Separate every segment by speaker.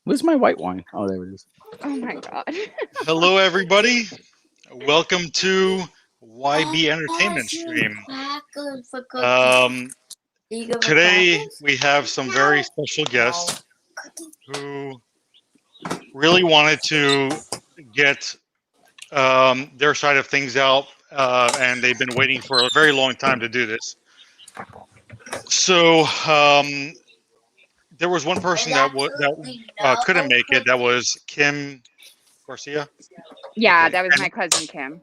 Speaker 1: Where's my white wine? Oh, there it is.
Speaker 2: Oh my god.
Speaker 3: Hello, everybody. Welcome to YB Entertainment Stream. Um, Today we have some very special guests who really wanted to get their side of things out, and they've been waiting for a very long time to do this. So there was one person that couldn't make it. That was Kim Garcia.
Speaker 2: Yeah,
Speaker 3: Okay,
Speaker 2: that was my cousin Kim.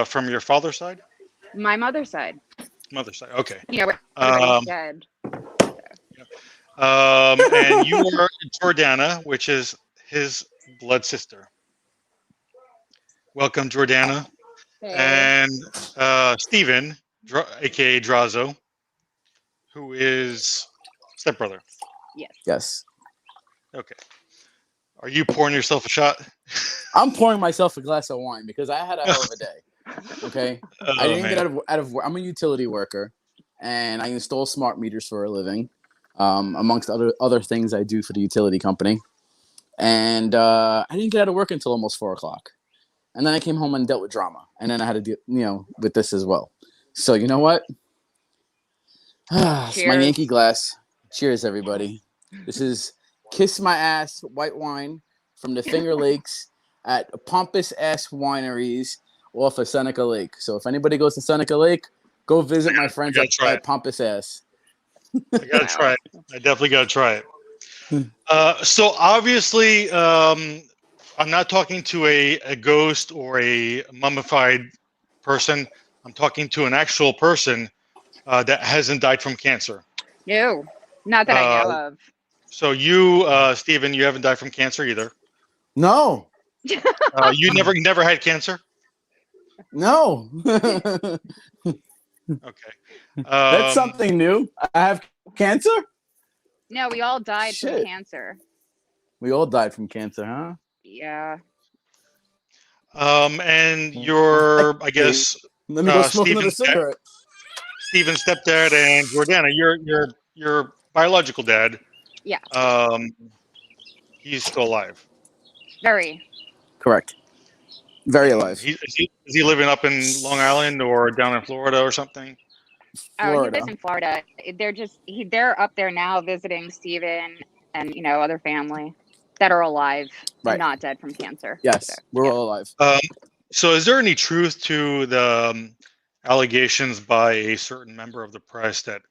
Speaker 3: from your father's side,
Speaker 2: My mother's side.
Speaker 3: mother's side. Okay.
Speaker 2: Everybody's
Speaker 3: Um,
Speaker 2: dead.
Speaker 3: and you are Jordana, which is his blood sister. Welcome, Jordana.
Speaker 2: Hey.
Speaker 3: And Steven, aka Drazo, who is stepbrother.
Speaker 2: Yes.
Speaker 1: Yes.
Speaker 3: Okay. Are you pouring yourself a shot?
Speaker 1: I'm pouring myself a glass of wine because I had a hell of a day. Okay. I didn't get out of work. I'm a utility worker and I install smart meters for a living, amongst other things I do for the utility company. And I didn't get out of work until almost 4 o'clock. And then I came home and dealt with drama. And then I had to deal, with this as well. So you know what? It's my Yankee glass. Cheers, everybody. This is Kiss My Ass white wine from the Finger Lakes at Pompous Ass Wineries off of Seneca Lake. So if anybody goes to Seneca Lake, go visit my friends at Pompous Ass.
Speaker 3: I gotta try it. I definitely gotta try it. So obviously, I'm not talking to a ghost or a mummified person. I'm talking to an actual person that hasn't died from cancer.
Speaker 2: No, not that I know of.
Speaker 3: So you, Stephen, you haven't died from cancer either.
Speaker 1: No.
Speaker 3: You never had cancer?
Speaker 1: No.
Speaker 3: Okay.
Speaker 1: That's something new. I have cancer?
Speaker 2: No, we all died from cancer.
Speaker 1: We all died from cancer, huh?
Speaker 2: Yeah.
Speaker 3: And your, I guess,
Speaker 1: let me go smoke another cigarette.
Speaker 3: Stephen's stepdad and Jordana, your biological dad.
Speaker 2: Yeah.
Speaker 3: He's still alive.
Speaker 2: Very.
Speaker 1: Correct. Very alive.
Speaker 3: Is he living up in Long Island or down in Florida or something?
Speaker 2: Florida. Oh, he lives in Florida. They're up there now visiting Stephen and other family that are alive, and not dead from cancer.
Speaker 1: Yes, so, we're all alive.
Speaker 3: So is there any truth to the allegations by a certain member of the press that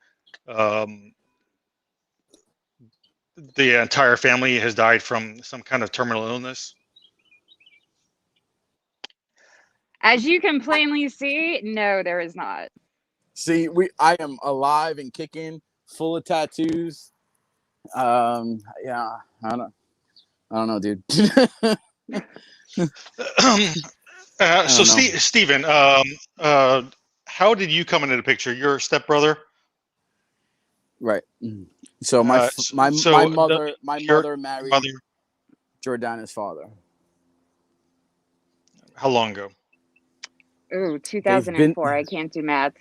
Speaker 3: the entire family has died from some kind of terminal illness?
Speaker 2: As you can plainly see, no, there is not.
Speaker 1: See, I am alive and kicking, full of tattoos. Yeah, I don't know, dude.
Speaker 3: So Stephen, how did you come into the picture? Your stepbrother?
Speaker 1: Right. So my mother married Jordana's father.
Speaker 3: How long ago?
Speaker 2: Ooh, 2004. I can't do math.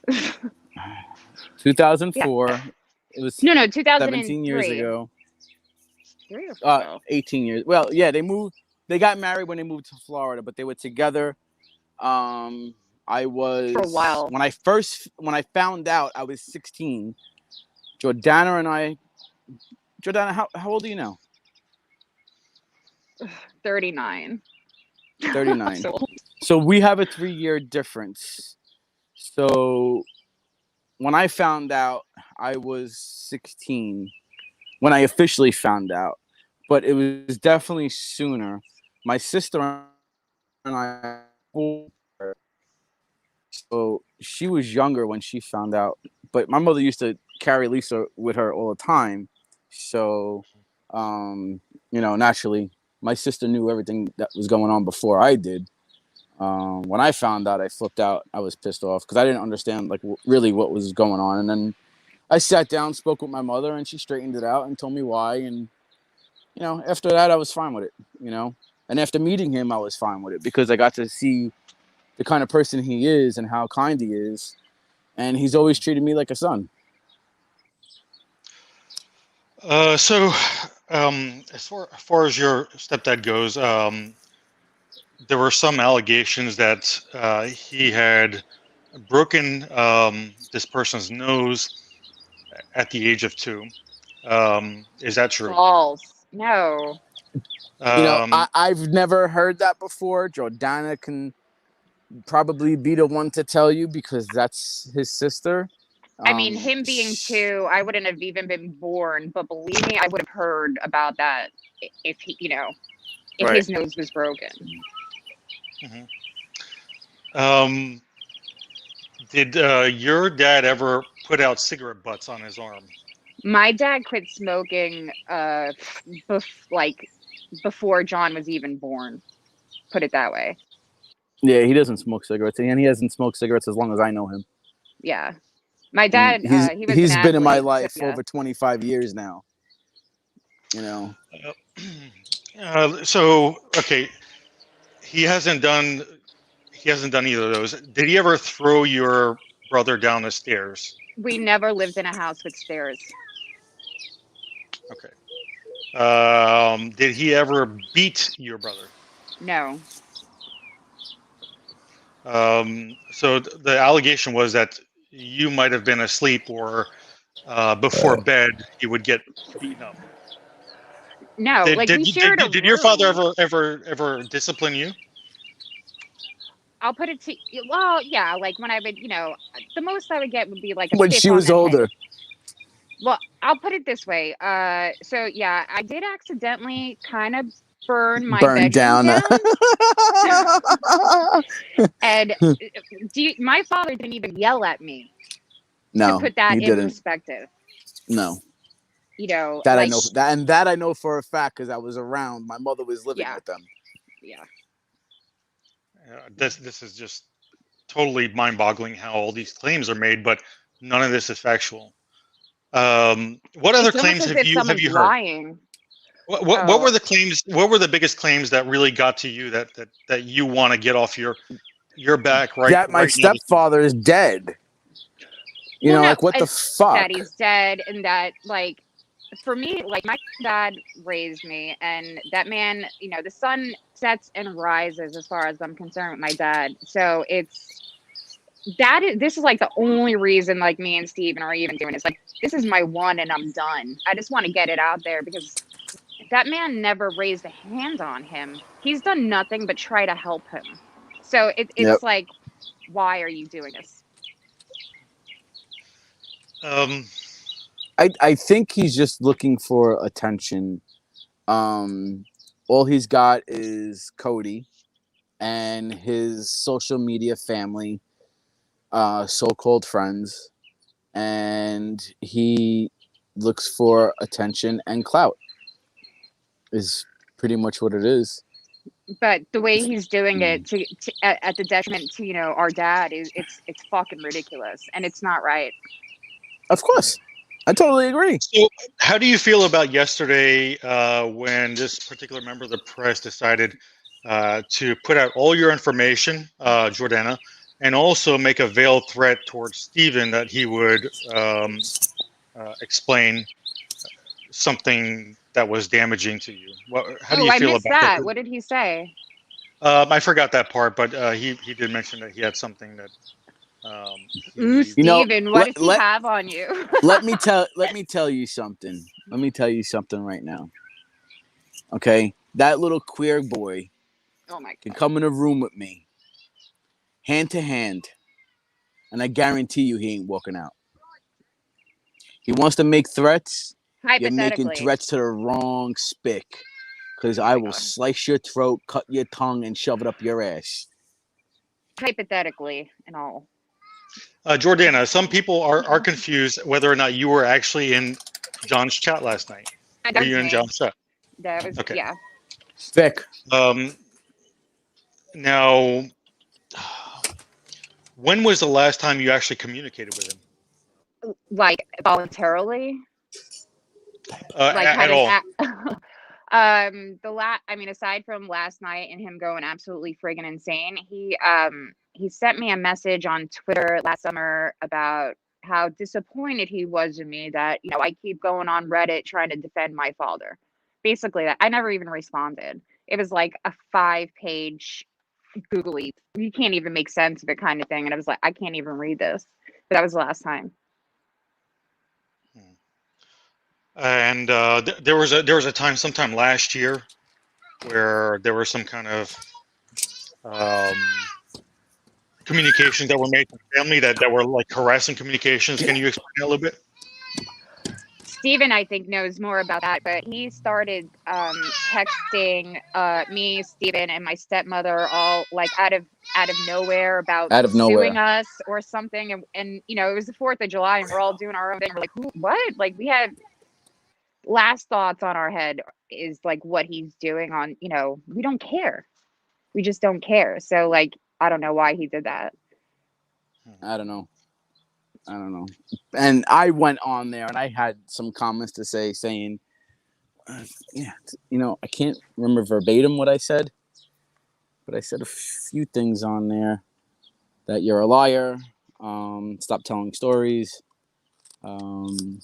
Speaker 1: 2004. Yeah. It was
Speaker 2: 2003.
Speaker 1: 17 years ago. 18 years. Well, yeah, they got married when they moved to Florida, but they were together. I was
Speaker 2: for a while.
Speaker 1: When I found out I was 16. Jordana, how old are you now?
Speaker 2: 39.
Speaker 1: 39. So we have a 3-year difference. So when I found out, I was 16 when I officially found out, but it was definitely sooner. My sister and I, so she was younger when she found out, but my mother used to carry Lisa with her all the time. So, naturally, my sister knew everything that was going on before I did. When I found out, I flipped out. I was pissed off because I didn't understand really what was going on. And then I sat down, spoke with my mother, and she straightened it out and told me why. And after that, I was fine with it. And after meeting him, I was fine with it because I got to see the kind of person he is and how kind he is, and he's always treated me like a son.
Speaker 3: So as far as your stepdad goes, there were some allegations that he had broken this person's nose at the age of 2. Is that true?
Speaker 2: False. No.
Speaker 1: I've never heard that before. Jordana can probably be the one to tell you because that's his sister.
Speaker 2: I mean, him being 2, I wouldn't have even been born, but believe me, I would have heard about that if he, if
Speaker 1: Right.
Speaker 2: his nose was broken.
Speaker 3: Mm-hmm. Did your dad ever put out cigarette butts on his arm?
Speaker 2: My dad quit smoking before John was even born. Put it that way.
Speaker 1: Yeah, he doesn't smoke cigarettes, and he hasn't smoked cigarettes as long as I know him.
Speaker 2: Yeah. My dad, he was
Speaker 1: he's
Speaker 2: an
Speaker 1: been in my
Speaker 2: athlete,
Speaker 1: life
Speaker 2: so,
Speaker 1: over 25 years now.
Speaker 3: So okay, he hasn't done either of those. Did he ever throw your brother down the stairs?
Speaker 2: We never lived in a house with stairs.
Speaker 3: Okay. Did he ever beat your brother?
Speaker 2: No.
Speaker 3: So the allegation was that you might have been asleep or before bed he would get beaten up.
Speaker 2: No, we shared a room.
Speaker 3: Did your father ever discipline you?
Speaker 2: I'll put it to you. Well, yeah, when I would, the most I would get would be like a
Speaker 1: when
Speaker 2: stiff
Speaker 1: she
Speaker 2: on
Speaker 1: was
Speaker 2: the
Speaker 1: older.
Speaker 2: head. Well, I'll put it this way. So yeah, I did accidentally kind of burn my bedroom down. And my father didn't even yell at me.
Speaker 1: No,
Speaker 2: to put that in
Speaker 1: didn't.
Speaker 2: perspective.
Speaker 1: No.
Speaker 2: That
Speaker 1: I know that I know for a fact because I was around. My mother was living with them.
Speaker 2: Yeah.
Speaker 3: This is just totally mind-boggling how all these claims are made, but none of this is factual. What other claims have you heard?
Speaker 2: Lying.
Speaker 3: What were the claims? What were the biggest claims that really got to you that you want to get off your back right?
Speaker 1: That my stepfather is dead. What the fuck?
Speaker 2: That he's dead, and that for me, my dad raised me, and that man, the sun sets and rises as far as I'm concerned with my dad. So this is the only reason me and Steven are even doing this. This is my one and I'm done. I just want to get it out there because that man never raised a hand on him. He's done nothing but try to help him. So it's why are you doing this?
Speaker 1: I think he's just looking for attention. All he's got is Cody and his social media family, so-called friends, and he looks for attention and clout. Is pretty much what it is.
Speaker 2: But the way he's doing it at the detriment to our dad it's fucking ridiculous, and it's not right.
Speaker 1: Of course. I totally agree.
Speaker 3: So how do you feel about yesterday when this particular member of the press decided to put out all your information, Jordana, and also make a veiled threat towards Steven that he would explain something that was damaging to you? How do you feel about that?
Speaker 2: What did he say?
Speaker 3: I forgot that part, but he did mention that he had something that...
Speaker 2: Steven, what does he have on you?
Speaker 1: let me tell you something. Let me tell you something right now. Okay? That little queer boy can come in a room with me, hand to hand, and I guarantee you he ain't walking out. He wants to make threats. You're making threats to the wrong spick. Because I will slice your throat, cut your tongue, and shove it up your ass.
Speaker 2: Hypothetically and all.
Speaker 3: Jordana, some people are confused whether or not you were actually in John's chat last night. Were you in John's chat?
Speaker 2: That was,
Speaker 3: okay.
Speaker 2: Yeah.
Speaker 1: Thick.
Speaker 3: Now, when was the last time you actually communicated with him?
Speaker 2: Voluntarily?
Speaker 3: At all?
Speaker 2: Aside from last night and him going absolutely friggin' insane, he sent me a message on Twitter last summer about how disappointed he was in me that I keep going on Reddit trying to defend my father. basically that. I never even responded. It was like a 5-page googly. You can't even make sense of it kind of thing. And I was like, I can't even read this. But that was the last time.
Speaker 3: And there was a time sometime last year where there was some kind of communications that were made to the family that were like harassing communications. Can you explain that a little bit?
Speaker 2: Steven, I think, knows more about that, but he started texting me, Steven, and my stepmother all like out of nowhere about
Speaker 1: Out of nowhere.
Speaker 2: suing us or something. And you know, it was the 4th of July and we're all doing our own thing. We're like, who, what? Like we had last thoughts on our head is like what he's doing on, you know, we don't care. We just don't care. So like, I don't know why he did that.
Speaker 1: I don't know. And I went on there and I had some comments to say saying, yeah, you know, I can't remember verbatim what I said, but I said a few things on there that you're a liar. Stop telling stories. You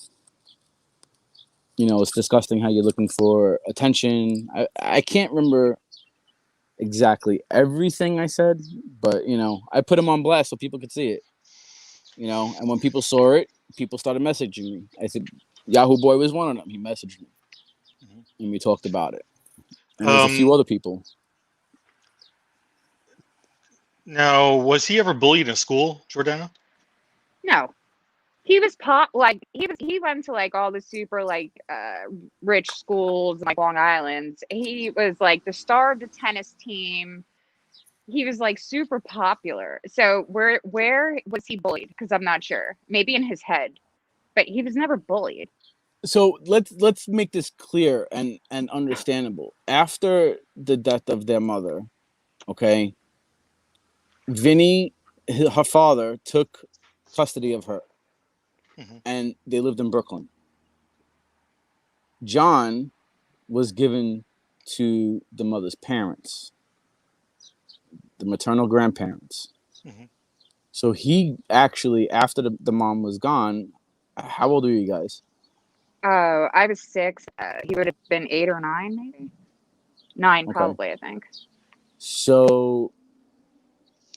Speaker 1: know, it's disgusting how you're looking for attention. I can't remember exactly everything I said, but, you know, I put them on blast so people could see it. You know, and when people saw it, people started messaging me. I said, Yahoo Boy was one of them. He messaged me. And we talked about it. And there's a few other people.
Speaker 3: Now, was he ever bullied in school, Jordana?
Speaker 2: No. He was he went to like all the super like rich schools in like Long Island. He was like the star of the tennis team. He was like super popular. So where was he bullied? Because I'm not sure. Maybe in his head, but he was never bullied.
Speaker 1: So let's make this clear and understandable. After the death of their mother, okay, Vinny, her father, took custody of her, and they lived in Brooklyn. John was given to the mother's parents, the maternal grandparents. So he actually, after the mom was gone, how old are you guys?
Speaker 2: Oh, I was 6. He would have been 8 or 9, maybe 9,
Speaker 1: Okay.
Speaker 2: probably. I think.
Speaker 1: So,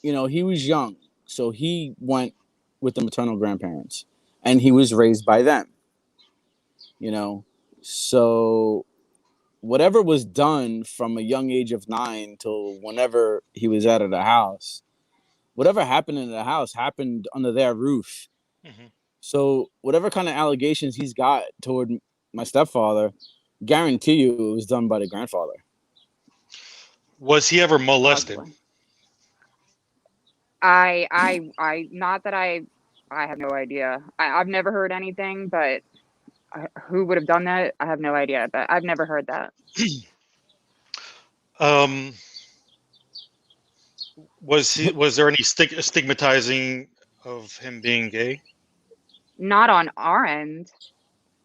Speaker 1: you know, he was young, so he went with the maternal grandparents, and he was raised by them. You know, so whatever was done from a young age of 9 till whenever he was out of the house, whatever happened in the house happened under their roof. So whatever kind of allegations he's got toward my stepfather, guarantee you it was done by the grandfather.
Speaker 3: Was he ever molested?
Speaker 2: I not that I have no idea. I've never heard anything, but who would have done that? I have no idea, but I've never heard that.
Speaker 3: Was there any stigmatizing of him being gay?
Speaker 2: Not on our end.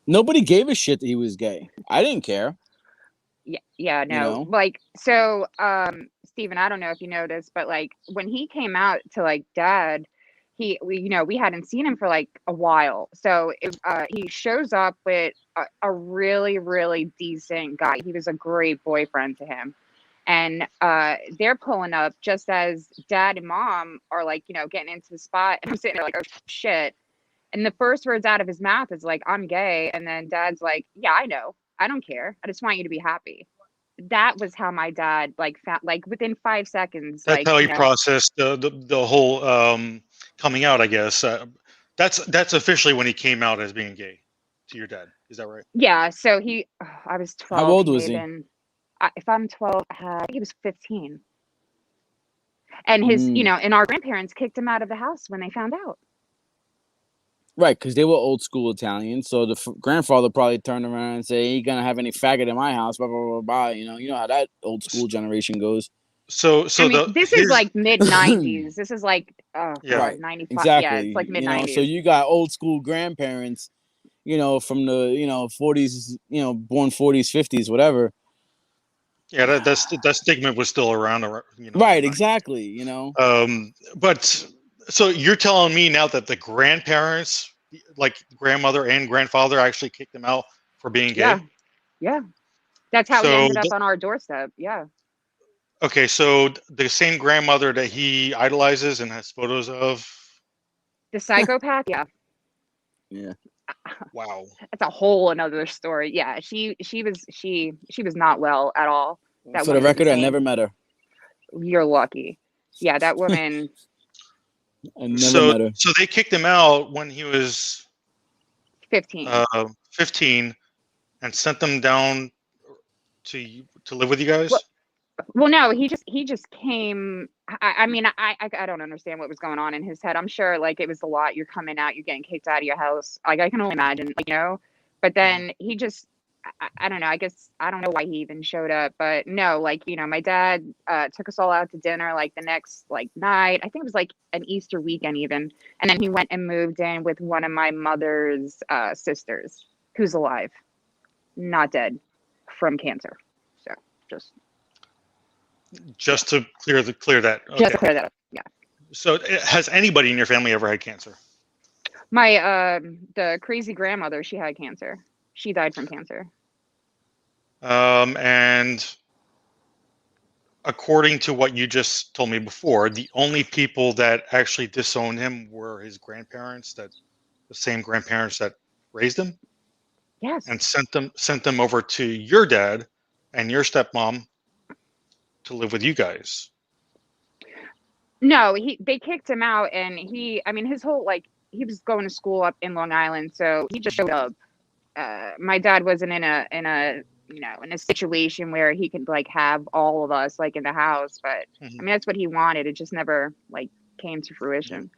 Speaker 1: Nobody gave a shit that he was gay. I didn't care.
Speaker 2: Yeah, no.
Speaker 1: You know?
Speaker 2: Like, so, Steven, I don't know if you know this, but like when he came out to like Dad, we hadn't seen him for like a while. So he shows up with a really, really decent guy. He was a great boyfriend to him. And they're pulling up just as Dad and Mom are like, you know, getting into the spot. And I'm sitting there like, oh shit. And the first words out of his mouth is like, I'm gay. And then Dad's like, yeah, I know. I don't care. I just want you to be happy. That was how my dad like found, like within 5 seconds.
Speaker 3: That's
Speaker 2: like,
Speaker 3: how he processed the whole coming out, I guess. That's officially when he came out as being gay to your dad. Is that right?
Speaker 2: Yeah. So I was 12.
Speaker 1: How old was he?
Speaker 2: If I'm 12, he was 15. And his, you know, and our grandparents kicked him out of the house when they found out.
Speaker 1: Right, because they were old school Italians. So the grandfather probably turned around and said, "Ain't gonna have any faggot in my house." Blah blah blah blah. You know how that old school generation goes.
Speaker 3: So
Speaker 2: I mean, this is like mid 90s. This is like
Speaker 1: right.
Speaker 2: 95.
Speaker 1: Exactly.
Speaker 2: Yeah, it's like mid 90s.
Speaker 1: You know, so you got old school grandparents, you know, from the 40s, you know, born 40s, 50s, whatever.
Speaker 3: Yeah, that stigma was still around. You know,
Speaker 1: right. Exactly. You know.
Speaker 3: But. So you're telling me now that the grandparents, like grandmother and grandfather, actually kicked him out for being gay?
Speaker 2: Yeah. That's how he
Speaker 3: So,
Speaker 2: ended up on our doorstep. Yeah.
Speaker 3: okay, so the same grandmother that he idolizes and has photos of.
Speaker 2: The psychopath. Yeah.
Speaker 1: Yeah.
Speaker 3: Wow.
Speaker 2: That's a whole another story. Yeah. She was not well at all. That
Speaker 1: For the
Speaker 2: woman was
Speaker 1: record, I
Speaker 2: insane.
Speaker 1: never met her.
Speaker 2: You're lucky. Yeah, that woman.
Speaker 1: I never
Speaker 3: So,
Speaker 1: met her.
Speaker 3: so they kicked him out when he was
Speaker 2: 15.
Speaker 3: 15 and sent them down to live with you
Speaker 2: Well,
Speaker 3: guys.
Speaker 2: well, no, he just came. I mean, I don't understand what was going on in his head. I'm sure like it was a lot. You're coming out, you're getting kicked out of your house. Like I can only imagine, like, you know. But then he just, I don't know. I guess I don't know why he even showed up. But no, like, you know, my dad took us all out to dinner like the next like night. I think it was like an Easter weekend even. And then he went and moved in with one of my mother's sisters, who's alive, not dead, from cancer. So just.
Speaker 3: Just to clear that.
Speaker 2: Just to
Speaker 3: Okay.
Speaker 2: clear that up. Yeah.
Speaker 3: So, has anybody in your family ever had cancer?
Speaker 2: My the crazy grandmother, she had cancer. She died from cancer.
Speaker 3: And according to what you just told me before, the only people that actually disowned him were his grandparents, the same grandparents that raised him,
Speaker 2: Yes.
Speaker 3: and sent them over to your dad and your stepmom to live with you guys.
Speaker 2: No, they kicked him out, and I mean, his whole like he was going to school up in Long Island, so he just showed up. My dad wasn't in a you know, in a situation where he could like have all of us like in the house, but I mean that's what he wanted. It just never like came to fruition.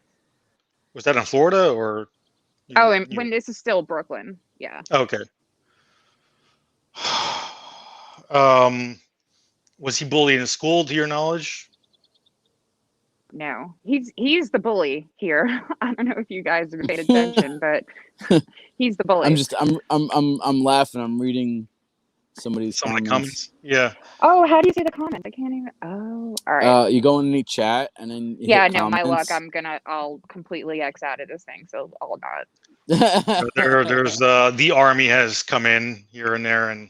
Speaker 3: Was that in Florida or?
Speaker 2: Oh, and when this is still Brooklyn, yeah.
Speaker 3: Okay. Was he bullied in school, to your knowledge?
Speaker 2: No, he's the bully here. I don't know if you guys have paid attention, but he's the bully.
Speaker 1: I'm laughing. I'm reading somebody's
Speaker 3: Some of the
Speaker 1: comments.
Speaker 3: comments. Yeah.
Speaker 2: Oh, how do you see the comments? I can't even. Oh, all right.
Speaker 1: You go in the chat and then you
Speaker 2: Yeah,
Speaker 1: hit
Speaker 2: no, my luck.
Speaker 1: comments.
Speaker 2: I'll completely X out of this thing, so I'll not.
Speaker 3: There's the army has come in here and there, and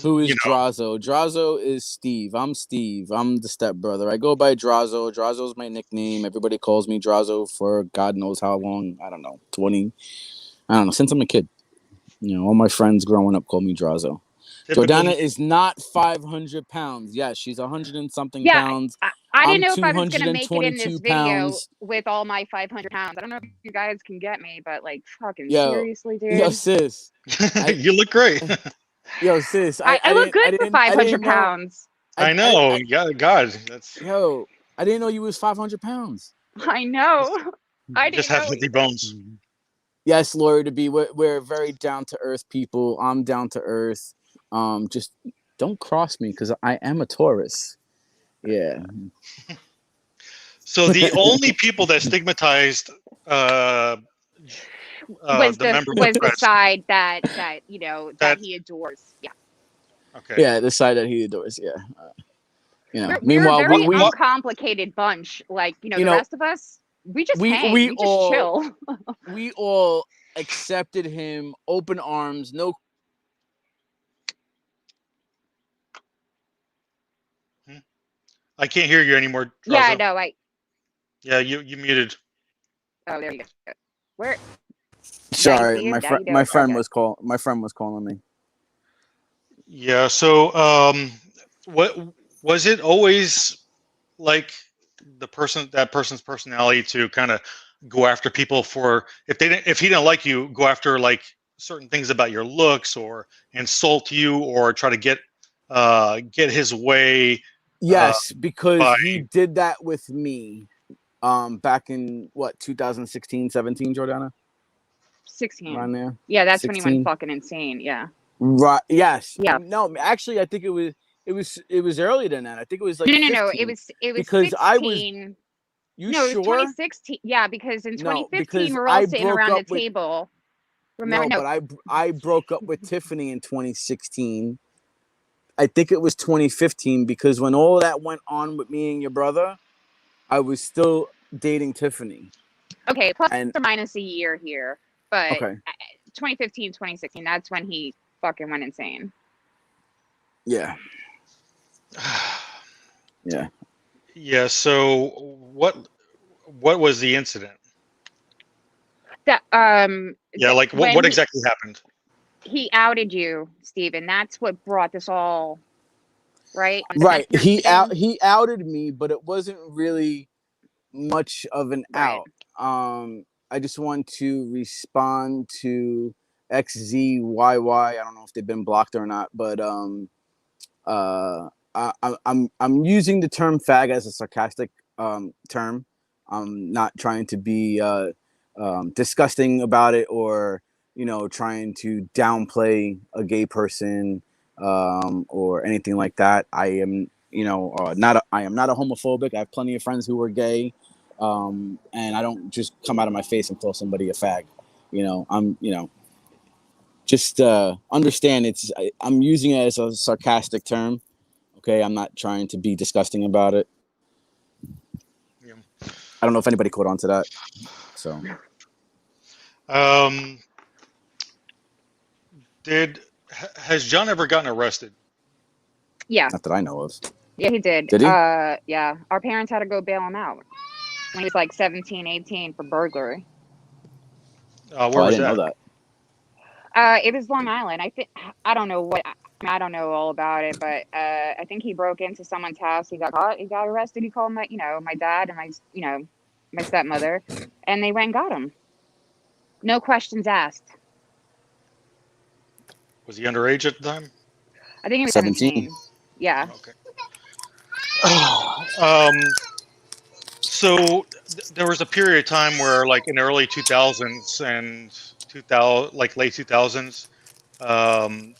Speaker 1: Who is Drazo? Drazo is Steve. I'm Steve. I'm the stepbrother. I go by Drazo. Drazo's my nickname. Everybody calls me Drazo for God knows how long. I don't know, 20. I don't know, since I'm a kid. You know, all my friends growing up call me Drazo. Jordana is not 500 pounds. Yes, she's 100 and something pounds.
Speaker 2: I didn't know if I was going to make it in this video
Speaker 1: pounds.
Speaker 2: with all my 500 pounds. I don't know if you guys can get me, but like, fucking seriously, dude.
Speaker 1: Yo, sis.
Speaker 3: You look great.
Speaker 1: Yo, sis.
Speaker 2: I look good for 500 pounds.
Speaker 3: I know. Yeah, God.
Speaker 1: Yo, I didn't know you was 500 pounds.
Speaker 2: I know. I
Speaker 3: just have 50 bones.
Speaker 1: Yes, Lori, we're very down to earth people. I'm down to earth. Just don't cross me because I am a Taurus. Yeah.
Speaker 3: So the only people that stigmatized
Speaker 2: was the side that you know that he adores. Yeah.
Speaker 3: Okay.
Speaker 1: Yeah, the side that he adores. Yeah. You know.
Speaker 2: Meanwhile, we're a very uncomplicated bunch. Like the rest of us, we just hang. We just chill.
Speaker 1: We all accepted him, open arms, no.
Speaker 3: I can't hear you anymore, Drazo.
Speaker 2: Yeah, I know.
Speaker 3: Yeah, you muted.
Speaker 2: Oh, there you go. Where?
Speaker 1: Sorry, my friend was calling me.
Speaker 3: Yeah. So, what was it always like? That person's personality to kind of go after people for if he didn't like you, go after like certain things about your looks or insult you or try to get his way.
Speaker 1: Yes, because he did that with me back in 2016, 17, Jordana?
Speaker 2: 16.
Speaker 1: Around there.
Speaker 2: Yeah, that's
Speaker 1: 16.
Speaker 2: when he went fucking insane. Yeah.
Speaker 1: Right. Yes.
Speaker 2: Yeah.
Speaker 1: No, actually I think it was earlier than that. I think it was like
Speaker 2: No, it was
Speaker 1: because
Speaker 2: 16.
Speaker 1: I was
Speaker 2: It
Speaker 1: was
Speaker 2: 2016. Yeah, because in 2015 we're all sitting around the table. Remember?
Speaker 1: No, but I broke up with Tiffany in 2016. I think it was 2015 because when all that went on with me and your brother, I was still dating Tiffany.
Speaker 2: Okay, plus or minus a year here. But
Speaker 1: okay.
Speaker 2: 2015, 2016, that's when he fucking went insane.
Speaker 1: Yeah. Yeah.
Speaker 3: Yeah. So what was the incident?
Speaker 2: That
Speaker 3: Yeah, like
Speaker 2: when
Speaker 3: what exactly happened?
Speaker 2: he outed you, Stephen. That's what brought this all right on
Speaker 1: Right.
Speaker 2: defending.
Speaker 1: He outed me, but it wasn't really much of an
Speaker 2: Right.
Speaker 1: out. I just want to respond to XZYY. I don't know if they've been blocked or not, but I'm using the term fag as a sarcastic term. I'm not trying to be disgusting about it, or trying to downplay a gay person or anything like that. I am I am not a homophobic. I have plenty of friends who are gay, and I don't just come out of my face and call somebody a fag. I'm just understand I'm using it as a sarcastic term. Okay, I'm not trying to be disgusting about it.
Speaker 3: Yeah.
Speaker 1: I don't know if anybody caught on to that. So
Speaker 3: Um, has John ever gotten arrested?
Speaker 2: Yeah.
Speaker 1: not that I know of.
Speaker 2: Yeah, he did.
Speaker 1: Did he?
Speaker 2: Yeah. Our parents had to go bail him out when he was like 17, 18 for burglary.
Speaker 3: Where
Speaker 1: Oh, I
Speaker 3: was
Speaker 1: didn't know
Speaker 3: that?
Speaker 1: that.
Speaker 2: It was Long Island. I don't know I don't know all about it, but I think he broke into someone's house. He got caught. He got arrested. He called my dad and my stepmother, and they went and got him. No questions asked.
Speaker 3: Was he underage at the time?
Speaker 2: I think he was
Speaker 1: 17.
Speaker 2: 17. Yeah.
Speaker 3: Okay. um, so there was a period of time where, like in the early 2000s and 2000, like late 2000s, um,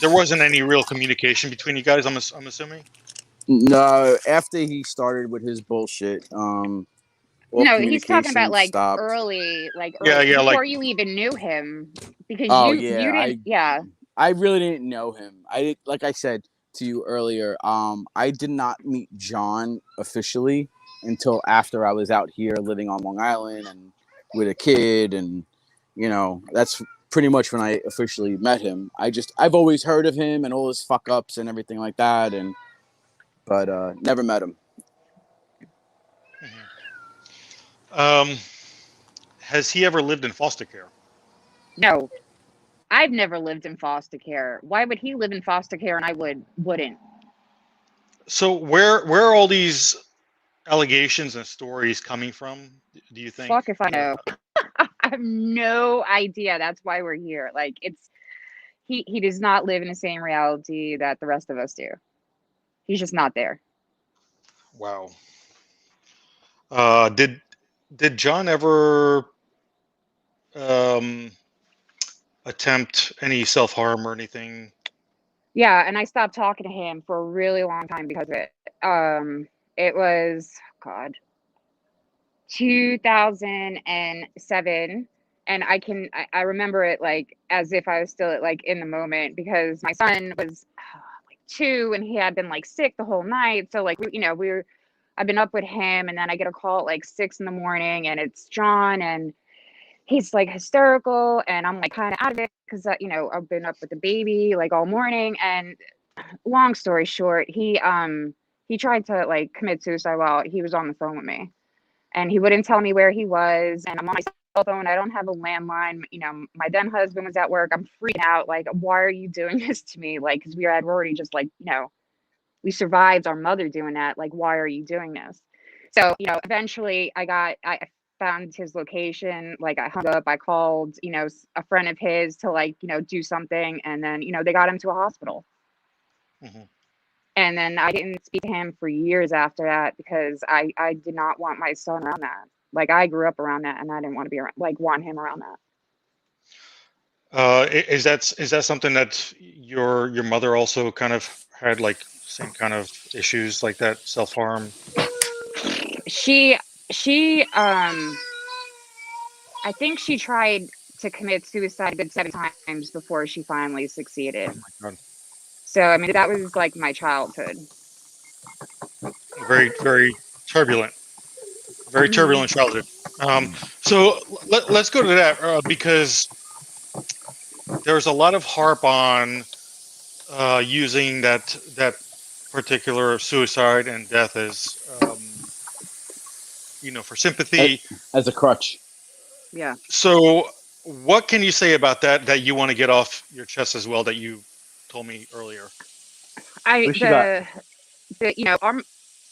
Speaker 3: there wasn't any real communication between you guys. I'm assuming.
Speaker 1: No, after he started with his bullshit, all
Speaker 2: No, he's talking about
Speaker 1: communication
Speaker 2: like
Speaker 1: stopped.
Speaker 2: early,
Speaker 3: Yeah, yeah, like
Speaker 2: before you even knew him, because
Speaker 1: Oh
Speaker 2: you
Speaker 1: yeah,
Speaker 2: didn't. Yeah.
Speaker 1: I really didn't know him. Like I said to you earlier, I did not meet John officially until after I was out here living on Long Island and with a kid, and that's pretty much when I officially met him. I've always heard of him and all his fuck ups and everything like that, but never met him.
Speaker 3: mhm. um, has he ever lived in foster care?
Speaker 2: No, I've never lived in foster care. Why would he live in foster care and I wouldn't?
Speaker 3: So where are all these allegations and stories coming from? Do you think?
Speaker 2: Fuck if I know. I have no idea. That's why we're here. Like he does not live in the same reality that the rest of us do. He's just not there.
Speaker 3: Wow. Did John ever um, attempt any self harm or anything?
Speaker 2: Yeah, and I stopped talking to him for a really long time because of it. It was God, 2007, and I remember it like as if I was still like in the moment because my son was like 2 and he had been like sick the whole night. So like I've been up with him, and then I get a call at like 6 in the morning, and it's John, and he's like hysterical, and I'm like kind of out of it because I've been up with the baby like all morning. And long story short, he tried to like commit suicide while he was on the phone with me, and he wouldn't tell me where he was. And I'm on my cell phone. I don't have a landline. My then husband was at work. I'm freaking out. Like, why are you doing this to me? Like, because we had already just like we survived our mother doing that. Like, why are you doing this? So eventually I found his location. Like, I hung up. I called a friend of his to like do something, and then they got him to a hospital.
Speaker 3: Hmm.
Speaker 2: And then I didn't speak to him for years after that because I did not want my son around that. Like, I grew up around that, and I didn't want to be around, like, want him around that.
Speaker 3: Is that something that your mother also kind of had, like same kind of issues like that, self harm?
Speaker 2: She I think she tried to commit suicide a good 7 times before she finally succeeded.
Speaker 3: Oh my God.
Speaker 2: So I mean, that was like my childhood.
Speaker 3: Very, very
Speaker 2: Mhm.
Speaker 3: turbulent childhood. So let's go to that because there's a lot of harp on using that particular suicide and death as for sympathy.
Speaker 1: as a crutch.
Speaker 2: Yeah.
Speaker 3: So, what can you say about that you want to get off your chest as well that you told me earlier?
Speaker 2: I
Speaker 1: What she got?
Speaker 2: the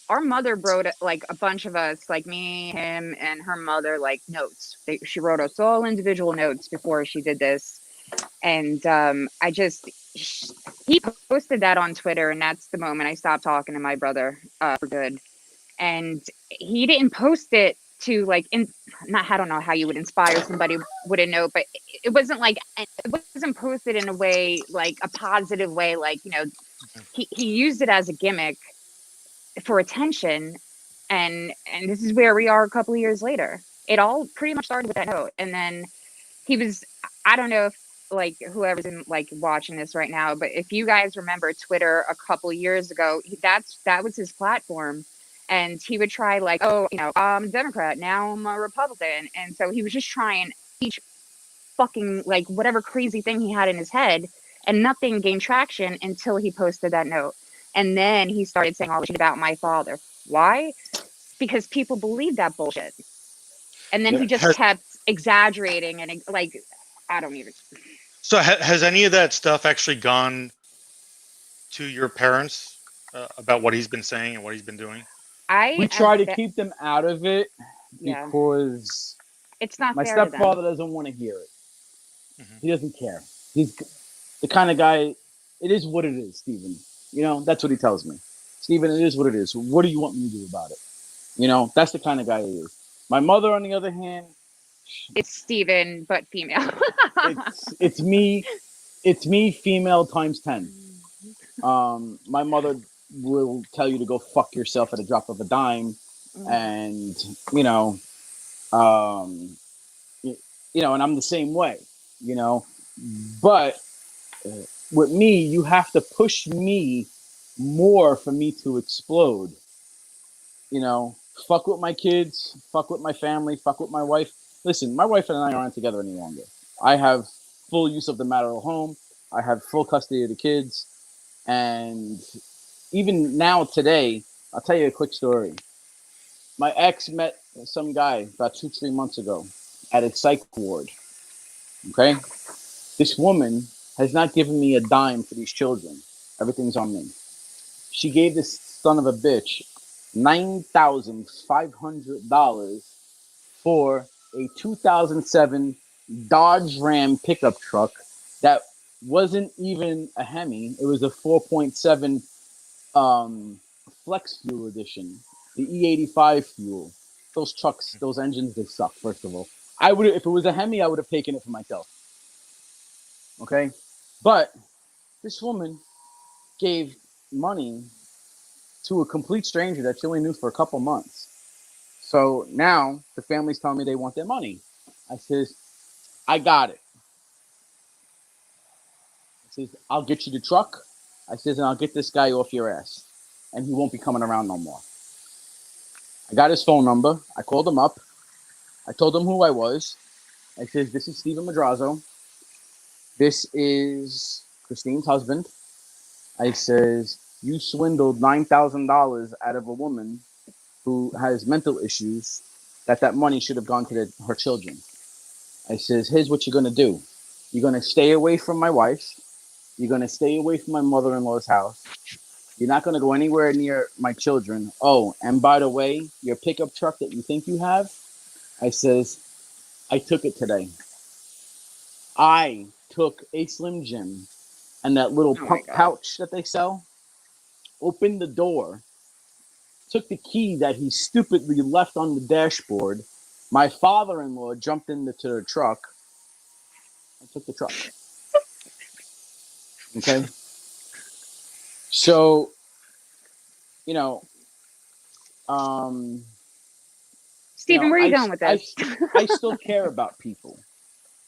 Speaker 2: our mother wrote like a bunch of us, like me, him, and her mother, like notes. She wrote us all individual notes before she did this, and he posted that on Twitter, and that's the moment I stopped talking to my brother for good. And he didn't post it to like not, I don't know how you would inspire somebody with a note, but it wasn't like, it wasn't posted in a way like a positive way, like he used it as a gimmick for attention, and this is where we are a couple of years later. It all pretty much started with that note, and then he was, I don't know if like whoever's in like watching this right now, but if you guys remember Twitter a couple of years ago, that was his platform. And he would try like, oh, I'm a Democrat, now I'm a Republican. And so he was just trying each fucking like whatever crazy thing he had in his head, and nothing gained traction until he posted that note. And then he started saying all the shit about my father. Why? Because people believe that bullshit. And then
Speaker 1: Yeah.
Speaker 2: he just kept exaggerating and like, I don't even.
Speaker 3: So, has any of that stuff actually gone to your parents about what he's been saying and what he's been doing?
Speaker 1: We try to keep them out of it
Speaker 2: Yeah,
Speaker 1: because
Speaker 2: it's not
Speaker 1: my
Speaker 2: fair to them.
Speaker 1: stepfather doesn't want to hear it.
Speaker 3: Mm-hmm.
Speaker 1: He doesn't care. He's the kind of guy. It is what it is, Stephen. That's what he tells me. Stephen, it is what it is. What do you want me to do about it? That's the kind of guy he is. My mother, on the other hand,
Speaker 2: It's Stephen, but female.
Speaker 1: it's me. It's me, female times 10. My mother will tell you to go fuck yourself at a drop of a dime, and um, and I'm the same way, but with me, you have to push me more for me to explode. Fuck with my kids, fuck with my family, fuck with my wife. Listen, my wife and I aren't together any longer. I have full use of the marital home. I have full custody of the kids. And even now, today, I'll tell you a quick story. My ex met some guy about 2-3 months ago at a psych ward. Okay? This woman has not given me a dime for these children. Everything's on me. She gave this son of a bitch $9,500 for a 2007 Dodge Ram pickup truck that wasn't even a Hemi. It was a 4.7 Flex Fuel Edition, the E85 fuel. Those trucks, those engines, they suck. First of all, I would, if it was a Hemi, I would have taken it for myself. Okay, but this woman gave money to a complete stranger that she only knew for a couple months. So now the family's telling me they want their money. I says, I got it. I says, I'll get you the truck. I says, and I'll get this guy off your ass. And he won't be coming around no more. I got his phone number. I called him up. I told him who I was. I says, this is Stephen Drazo. This is Christine's husband. I says, you swindled $9,000 out of a woman who has mental issues, that money should have gone to her children. I says, here's what you're going to do. You're going to stay away from my wife. You're going to stay away from my mother-in-law's house. You're not going to go anywhere near my children. Oh, and by the way, your pickup truck that you think you have, I says, I took it today. I took a Slim Jim and that little pump pouch that they sell, opened the door, took the key that he stupidly left on the dashboard. My father-in-law jumped into the truck and took the truck. Okay? So,
Speaker 2: Stephen, where are you going with this?
Speaker 1: I still care about people,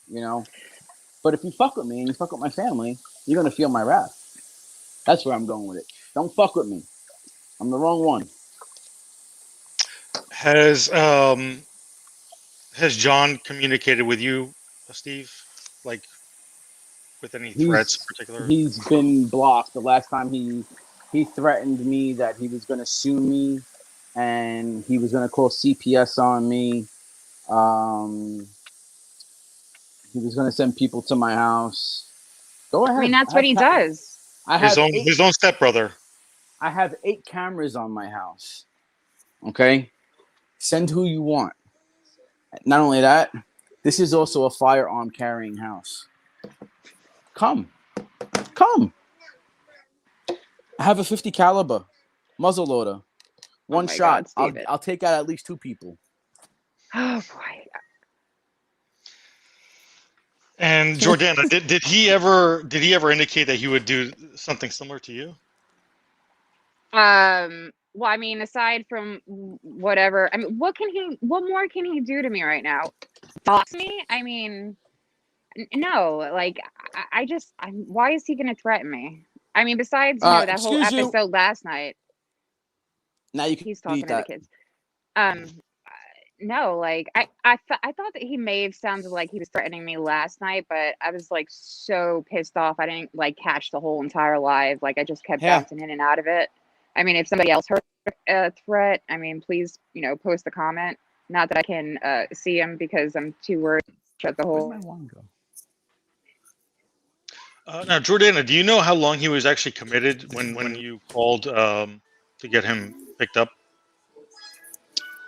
Speaker 1: but if you fuck with me and you fuck with my family, you're going to feel my wrath. That's where I'm going with it. Don't fuck with me. I'm the wrong one.
Speaker 3: Has John communicated with you, Steve? Like with any threats in particular?
Speaker 1: He's been blocked. The last time he threatened me that he was going to sue me, and he was going to call CPS on me. He was going to send people to my house. Go ahead.
Speaker 2: I mean, that's what he does.
Speaker 3: His own stepbrother.
Speaker 1: I have 8 cameras on my house. Okay? Send who you want. Not only that, this is also a firearm carrying house. Come. I have a 50 caliber muzzle loader. One shot.
Speaker 2: God,
Speaker 1: I'll take out at least 2 people.
Speaker 2: Oh boy.
Speaker 3: And Jordana, did he ever indicate that he would do something similar to you?
Speaker 2: Well, I mean, aside from whatever, I mean, what more can he do to me right now? Box me? I mean, no, like, why is he going to threaten me? I mean, besides, that whole episode last night.
Speaker 1: Now you can
Speaker 2: he's talking to the kids. No, like, I thought that he may have sounded like he was threatening me last night, but I was like so pissed off. I didn't like catch the whole entire live. Like, I just kept bouncing in and out of it. I mean, if somebody else heard a threat, I mean, please, post a comment. Not that I can see him because I'm too worried to shut the whole.
Speaker 1: Where'd my wand go?
Speaker 3: Now, Jordana, do you know how long he was actually committed when you called to get him picked up?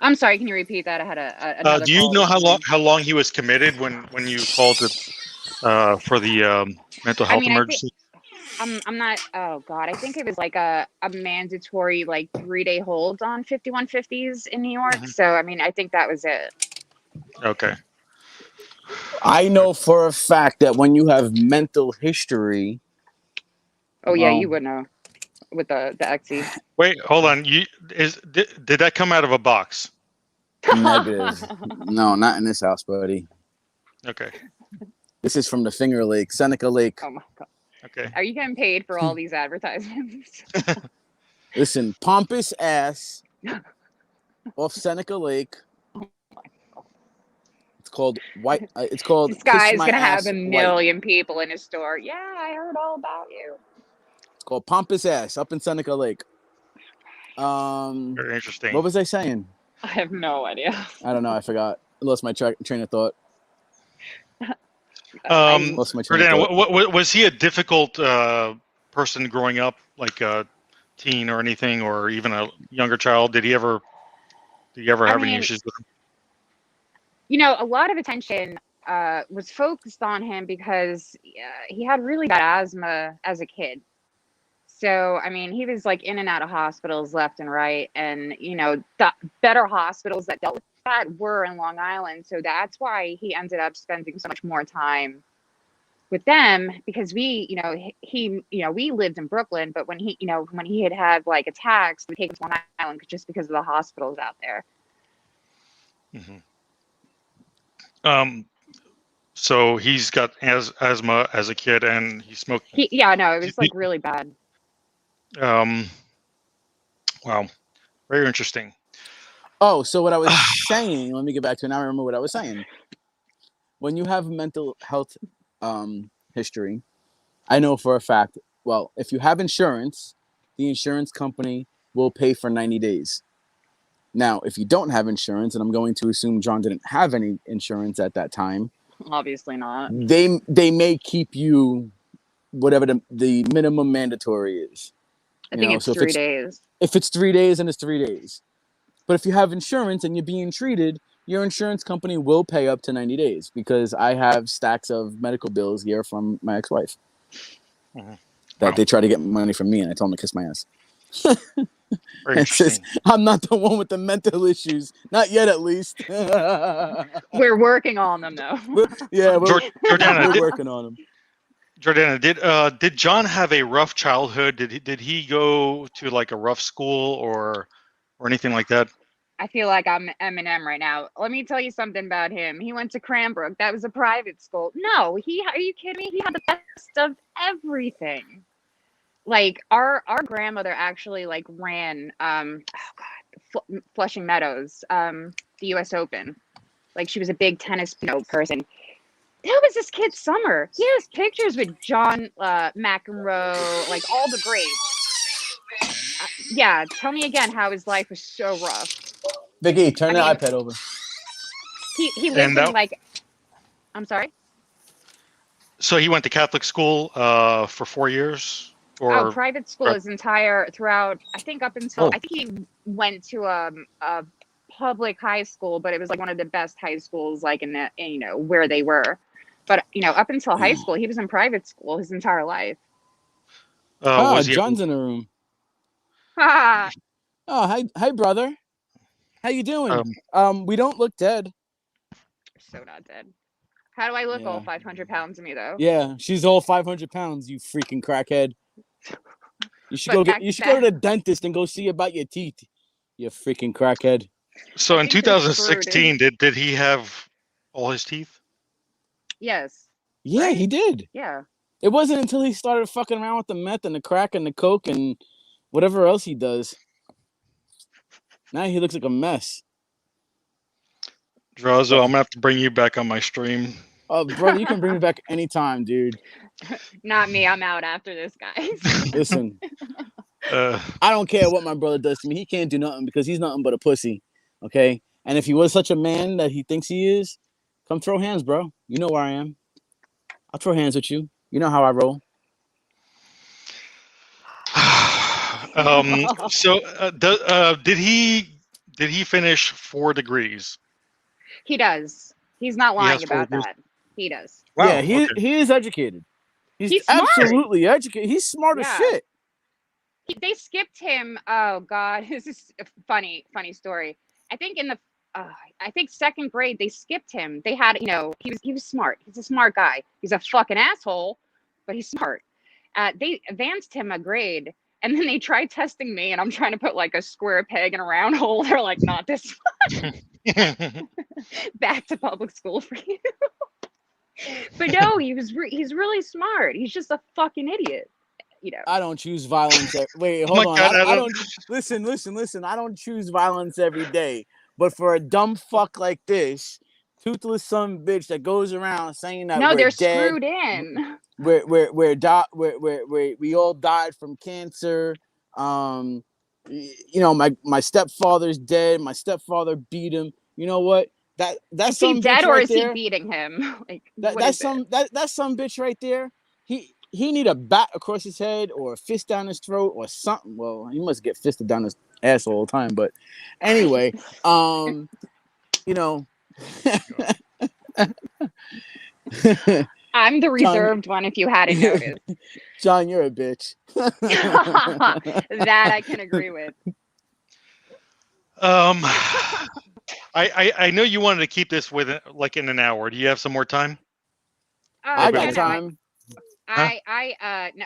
Speaker 2: I'm sorry. Can you repeat that? I had another.
Speaker 3: Do you know how long he was committed when you called it for the mental health emergency?
Speaker 2: I'm not. Oh God, I think it was like a mandatory like 3-day hold on 5150s in New York.
Speaker 3: Mm-hmm.
Speaker 2: So I mean, I think that was it.
Speaker 3: Okay.
Speaker 1: I know for a fact that when you have mental history.
Speaker 2: Oh yeah, you would know with the XE.
Speaker 3: Wait, hold on. Did that come out of a box?
Speaker 1: Negative. No, not in this house, buddy.
Speaker 3: Okay.
Speaker 1: This is from the Finger Lake, Seneca Lake.
Speaker 2: Oh my God.
Speaker 3: Okay.
Speaker 2: Are you getting paid for all these advertisements?
Speaker 1: Listen, pompous ass off Seneca Lake. It's called White. It's called.
Speaker 2: This guy's gonna have a million people in his store. Yeah, I heard all about you.
Speaker 1: It's called Pompous Ass up in Seneca Lake.
Speaker 3: Very interesting.
Speaker 1: What was I saying?
Speaker 2: I have no idea.
Speaker 1: I don't know. I forgot. I lost my train of thought.
Speaker 3: Jordana, was he a difficult person growing up, like a teen or anything, or even a younger child? Did he ever have any issues with him?
Speaker 2: A lot of attention was focused on him because he had really bad asthma as a kid. So, I mean, he was like in and out of hospitals left and right. And, the better hospitals that dealt with that were in Long Island. So that's why he ended up spending so much more time with them, because we lived in Brooklyn, but when he had like attacks, we take him to Long Island just because of the hospitals out there.
Speaker 3: Mm-hmm. So he's got asthma as a kid, and he smoked.
Speaker 2: It was like really bad.
Speaker 3: Wow, very interesting.
Speaker 1: Oh, so what I was saying, let me get back to it. Now I remember what I was saying. When you have mental health history, I know for a fact, well, if you have insurance, the insurance company will pay for 90 days. Now, if you don't have insurance, and I'm going to assume John didn't have any insurance at that time.
Speaker 2: Obviously not.
Speaker 1: They may keep you whatever the minimum mandatory is.
Speaker 2: I think it's 3 days.
Speaker 1: If it's 3 days, then it's 3 days. But if you have insurance and you're being treated, your insurance company will pay up to 90 days, because I have stacks of medical bills here from my ex-wife that they try to get money from me, and I told them to kiss my ass.
Speaker 3: Very interesting.
Speaker 1: I'm not the one with the mental issues. Not yet, at least.
Speaker 2: We're working on them, though.
Speaker 1: Jordana,
Speaker 3: we're
Speaker 1: working on them.
Speaker 3: Jordana, did John have a rough childhood? Did he go to like a rough school or anything like that?
Speaker 2: I feel like I'm Eminem right now. Let me tell you something about him. He went to Cranbrook. That was a private school. No, are you kidding me? He had the best of everything. Like our grandmother actually like ran Flushing Meadows, the US Open. Like she was a big tennis person. That was this kid's summer. He has pictures with John McEnroe, like all the greats. Yeah, tell me again how his life was so rough.
Speaker 1: Vicky, turn
Speaker 2: I
Speaker 1: the
Speaker 2: mean,
Speaker 1: iPad over.
Speaker 2: he lived
Speaker 3: And
Speaker 2: in
Speaker 3: that,
Speaker 2: like, I'm sorry.
Speaker 3: so he went to Catholic school for 4 years,
Speaker 2: Oh,
Speaker 3: or
Speaker 2: private school his entire throughout. I think up until
Speaker 1: Oh.
Speaker 2: I think he went to a public high school, but it was like one of the best high schools, like in the where they were. But up until high school, he was in private school his entire life.
Speaker 3: was he?
Speaker 1: John's in the room.
Speaker 2: Ha!
Speaker 1: Oh, hi, brother. How you doing? We don't look dead.
Speaker 2: So not dead. How do I look? All
Speaker 1: Yeah.
Speaker 2: 500 pounds of me though.
Speaker 1: Yeah, she's all 500 pounds. You freaking crackhead. You should
Speaker 2: But
Speaker 1: You should go to the dentist and go see about your teeth. You freaking crackhead.
Speaker 3: So
Speaker 2: I
Speaker 3: in
Speaker 2: think they're screwed.
Speaker 3: 2016, did he have all his teeth?
Speaker 2: Yes.
Speaker 1: Yeah,
Speaker 2: Right?
Speaker 1: he did.
Speaker 2: Yeah.
Speaker 1: It wasn't until he started fucking around with the meth and the crack and the coke and whatever else he does. Now he looks like a mess.
Speaker 3: Drazo, I'm gonna have to bring you back on my stream.
Speaker 1: Oh, brother, you can bring me back anytime, dude.
Speaker 2: Not me. I'm out after this, guys.
Speaker 1: Listen, I don't care what my brother does to me. He can't do nothing because he's nothing but a pussy. Okay? And if he was such a man that he thinks he is, come throw hands, bro. You know where I am. I'll throw hands with you. You know how I roll.
Speaker 3: So did he finish 4 degrees?
Speaker 2: He does. He's not lying
Speaker 3: has 4
Speaker 2: about
Speaker 3: degrees?
Speaker 2: that. He does.
Speaker 3: Wow,
Speaker 1: Yeah, he
Speaker 3: okay.
Speaker 1: he is educated. He's
Speaker 2: smart.
Speaker 1: absolutely educated. He's smart as
Speaker 2: Yeah.
Speaker 1: shit.
Speaker 2: They skipped him. Oh God, this is a funny story. I think in the I think second grade they skipped him. They had he was smart. He's a smart guy. He's a fucking asshole, but he's smart. They advanced him a grade, and then they tried testing me, and I'm trying to put like a square peg in a round hole. They're like, not this one. Back to public school for you. But no, he's really smart. He's just a fucking idiot.
Speaker 1: I don't choose violence. Wait,
Speaker 3: Oh
Speaker 1: hold
Speaker 3: my
Speaker 1: on.
Speaker 3: God,
Speaker 1: I don't listen. I don't choose violence every day. But for a dumb fuck like this, toothless son of a bitch that goes around saying that
Speaker 2: No,
Speaker 1: we're
Speaker 2: they're
Speaker 1: dead,
Speaker 2: screwed in.
Speaker 1: we all died from cancer. My stepfather's dead. My stepfather beat him. You know what? That's
Speaker 2: Is he
Speaker 1: some
Speaker 2: dead
Speaker 1: bitch
Speaker 2: or
Speaker 1: right
Speaker 2: is
Speaker 1: there.
Speaker 2: he beating him? Like
Speaker 1: That's some bitch right there. He need a bat across his head or a fist down his throat or something. Well, he must get fisted down his ass all the time. But anyway, you know.
Speaker 2: I'm the reserved one, if you hadn't noticed.
Speaker 1: John, you're a bitch.
Speaker 2: That I can agree with.
Speaker 3: I know you wanted to keep this with like in an hour. Do you have some more time?
Speaker 1: I got
Speaker 2: no,
Speaker 1: time.
Speaker 2: I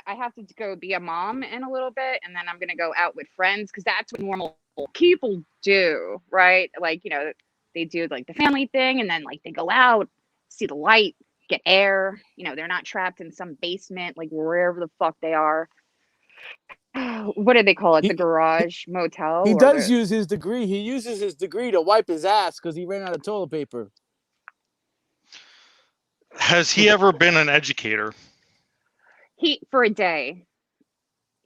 Speaker 2: have to go be a mom in a little bit, and then I'm gonna go out with friends because that's what normal people do, right? Like they do like the family thing, and then like they go out, see the light, get air. They're not trapped in some basement, like wherever the fuck they are. What do they call it? The garage motel.
Speaker 1: He does use his degree. He uses his degree to wipe his ass because he ran out of toilet paper.
Speaker 3: Has he ever been an educator?
Speaker 2: For a day.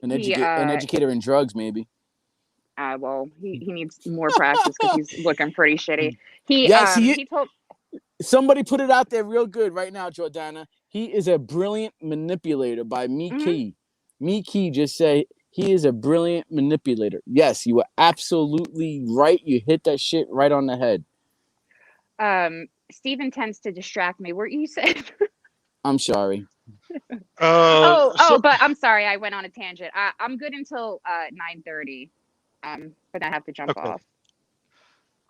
Speaker 1: An educator in drugs, maybe.
Speaker 2: Well, he needs more practice because he's looking pretty shitty. He told.
Speaker 1: Somebody put it out there real good right now, Jordana. He is a brilliant manipulator by Miki. Miki just say he is a brilliant manipulator. Yes, you were absolutely right. You hit that shit right on the head.
Speaker 2: Steven tends to distract me. What you said?
Speaker 1: I'm sorry.
Speaker 2: But I'm sorry. I went on a tangent. I'm good until 9:30. But I have to jump off.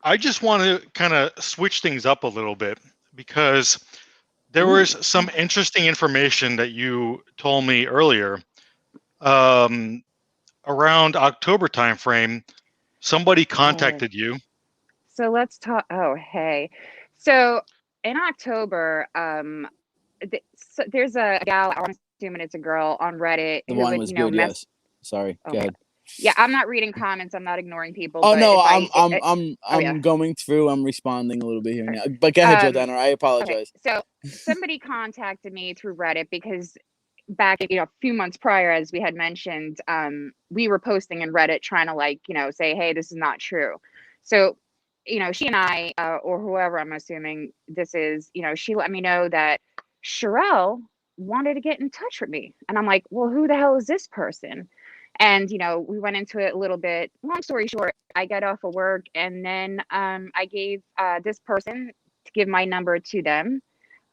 Speaker 3: I just want to kind of switch things up a little bit because there was some interesting information that you told me earlier. Around October timeframe, somebody contacted you.
Speaker 2: So let's talk. Oh, hey. So in October, there's a gal. I'm assuming it's a girl on Reddit.
Speaker 1: The one was good. Yes. Sorry. Go ahead.
Speaker 2: Yeah, I'm not reading comments. I'm not ignoring people.
Speaker 1: Oh
Speaker 2: But
Speaker 1: no,
Speaker 2: if oh yeah,
Speaker 1: I'm going through. I'm responding a little bit here and there. But go ahead,
Speaker 2: um,
Speaker 1: Jordana. I
Speaker 2: okay.
Speaker 1: apologize.
Speaker 2: So somebody contacted me through Reddit because back, a few months prior, as we had mentioned, we were posting in Reddit trying to like, say, hey, this is not true. So, she and I, or whoever I'm assuming this is, she let me know that Sherelle wanted to get in touch with me. And I'm like, well, who the hell is this person? And, we went into it a little bit. Long story short, I got off of work and then I gave this person to give my number to them.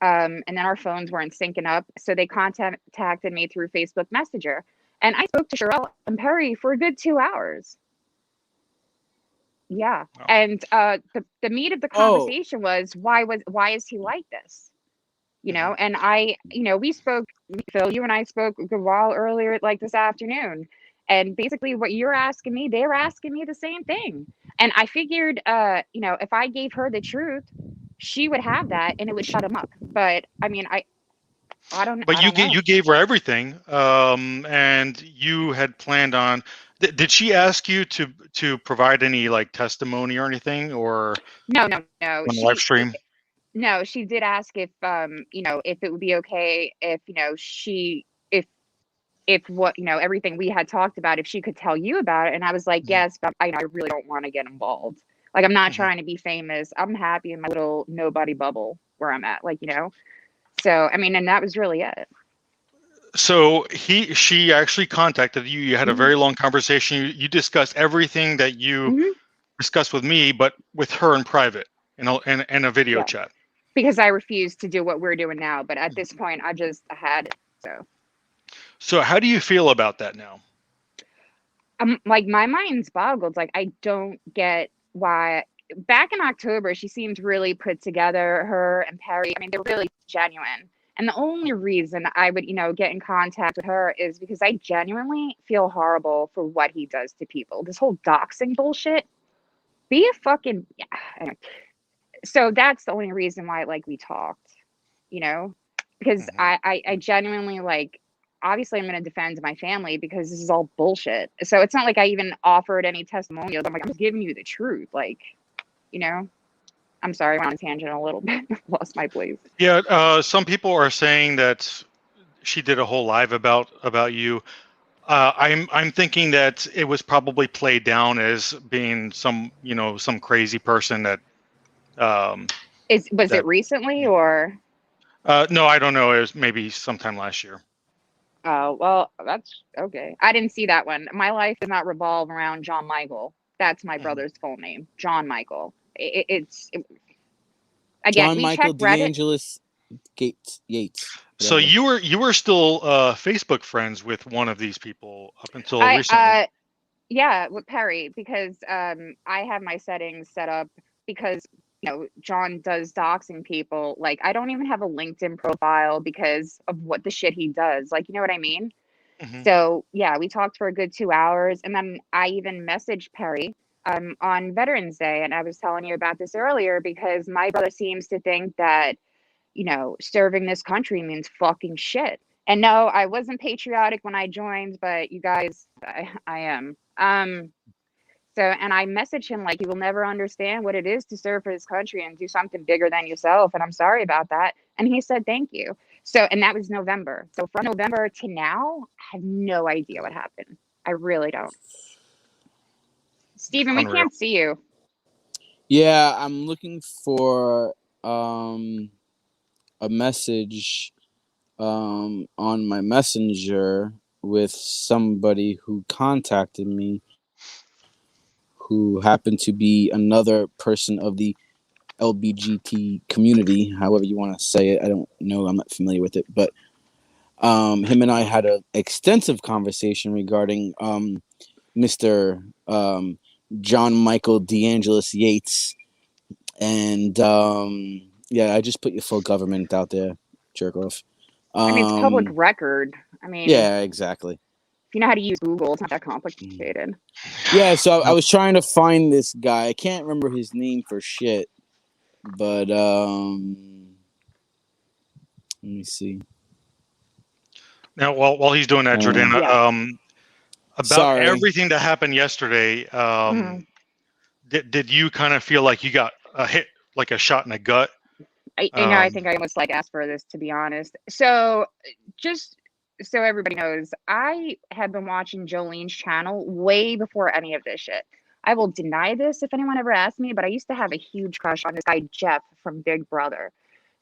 Speaker 2: And then our phones weren't syncing up. So they contacted me through Facebook Messenger. And I spoke to Sherelle and Perry for a good 2 hours. Yeah.
Speaker 3: Oh.
Speaker 2: And the meat of the
Speaker 1: Oh,
Speaker 2: conversation was why is he like this? And we spoke, Phil, you and I spoke a while earlier, like this afternoon. And basically what you're asking me, they're asking me the same thing. And I figured, if I gave her the truth, she would have that and it would shut him up. But I mean,
Speaker 3: But
Speaker 2: I don't know.
Speaker 3: you gave her everything, and you had planned on. Did she ask you to provide any like testimony or anything, or
Speaker 2: No.
Speaker 3: on the live stream?
Speaker 2: No, she did ask if it would be okay if, if what, everything we had talked about, if she could tell you about it. And I was like,
Speaker 3: Mhm.
Speaker 2: yes, but I really don't want to get involved. Like, I'm not
Speaker 3: Mhm.
Speaker 2: trying to be famous. I'm happy in my little nobody bubble where I'm at, So, I mean, and that was really it.
Speaker 3: So she actually contacted you. You had a
Speaker 2: Mhm.
Speaker 3: very long conversation. You discussed everything that you
Speaker 2: Mhm.
Speaker 3: discussed with me, but with her in private, in a video
Speaker 2: Yeah.
Speaker 3: chat.
Speaker 2: Because I refused to do what we're doing now. But at this point, I had it. So
Speaker 3: So how do you feel about that now?
Speaker 2: I'm like, my mind's boggled. Like, I don't get why. Back in October, she seemed really put together, her and Perry. I mean, they're really genuine. And the only reason I would, get in contact with her is because I genuinely feel horrible for what he does to people. This whole doxing bullshit. Be a fucking. Yeah. Anyway. So that's the only reason why, like, we talked, because
Speaker 3: Mhm.
Speaker 2: I genuinely, like, obviously I'm going to defend my family because this is all bullshit. So it's not like I even offered any testimonials. I'm like, I'm just giving you the truth. Like, you know, I'm sorry, I went on a tangent a little bit. Lost my place.
Speaker 3: Yeah, some people are saying that she did a whole live about you. I'm thinking that it was probably played down as being some crazy person that um,
Speaker 2: Was it
Speaker 3: that.
Speaker 2: recently or?
Speaker 3: No, I don't know. It was maybe sometime last year.
Speaker 2: Oh, well, that's okay. I didn't see that one. My life does not revolve around John Michael. That's my
Speaker 3: Mhm.
Speaker 2: brother's full name, John Michael. Again,
Speaker 1: John
Speaker 2: we
Speaker 1: Michael
Speaker 2: check Reddit.
Speaker 1: DeAngelis Yates,
Speaker 3: So
Speaker 1: whatever.
Speaker 3: you were still Facebook friends with one of these people up until
Speaker 2: I
Speaker 3: recently.
Speaker 2: Yeah, with Perry because I have my settings set up because John does doxing people. Like, I don't even have a LinkedIn profile because of what the shit he does. Like, you know what I mean?
Speaker 3: Hmm.
Speaker 2: So yeah, we talked for a good 2 hours, and then I even messaged Perry on Veterans Day, and I was telling you about this earlier because my brother seems to think that serving this country means fucking shit. And no, I wasn't patriotic when I joined, but you guys, I am. So, and I messaged him like, you will never understand what it is to serve for this country and do something bigger than yourself. And I'm sorry about that. And he said, thank you. So, and that was November. So from November to now, I have no idea what happened. I really don't. Steven, we
Speaker 3: Unreal.
Speaker 2: can't see you.
Speaker 1: Yeah, I'm looking for a message on my messenger with somebody who contacted me who happened to be another person of the LBGT community, however you want to say it. I don't know. I'm not familiar with it, but him and I had an extensive conversation regarding Mr. John Michael DeAngelis Yates. And yeah, I just put your full government out there, jerk off.
Speaker 2: I mean, it's public
Speaker 1: Um,
Speaker 2: record. I mean,
Speaker 1: yeah, exactly.
Speaker 2: if you know how to use Google, it's not that complicated.
Speaker 1: Yeah, so I
Speaker 3: Nope.
Speaker 1: was trying to find this guy. I can't remember his name for shit, but let me see.
Speaker 3: Now, while he's doing that, Jordana,
Speaker 2: Yeah.
Speaker 3: about
Speaker 1: Sorry.
Speaker 3: everything that happened yesterday. Did you kind of feel like you got a hit, like a shot in the gut?
Speaker 2: I think I almost like asked for this, to be honest. So just so everybody knows, I have been watching Jolene's channel way before any of this shit. I will deny this if anyone ever asks me, but I used to have a huge crush on this guy Jeff from Big Brother.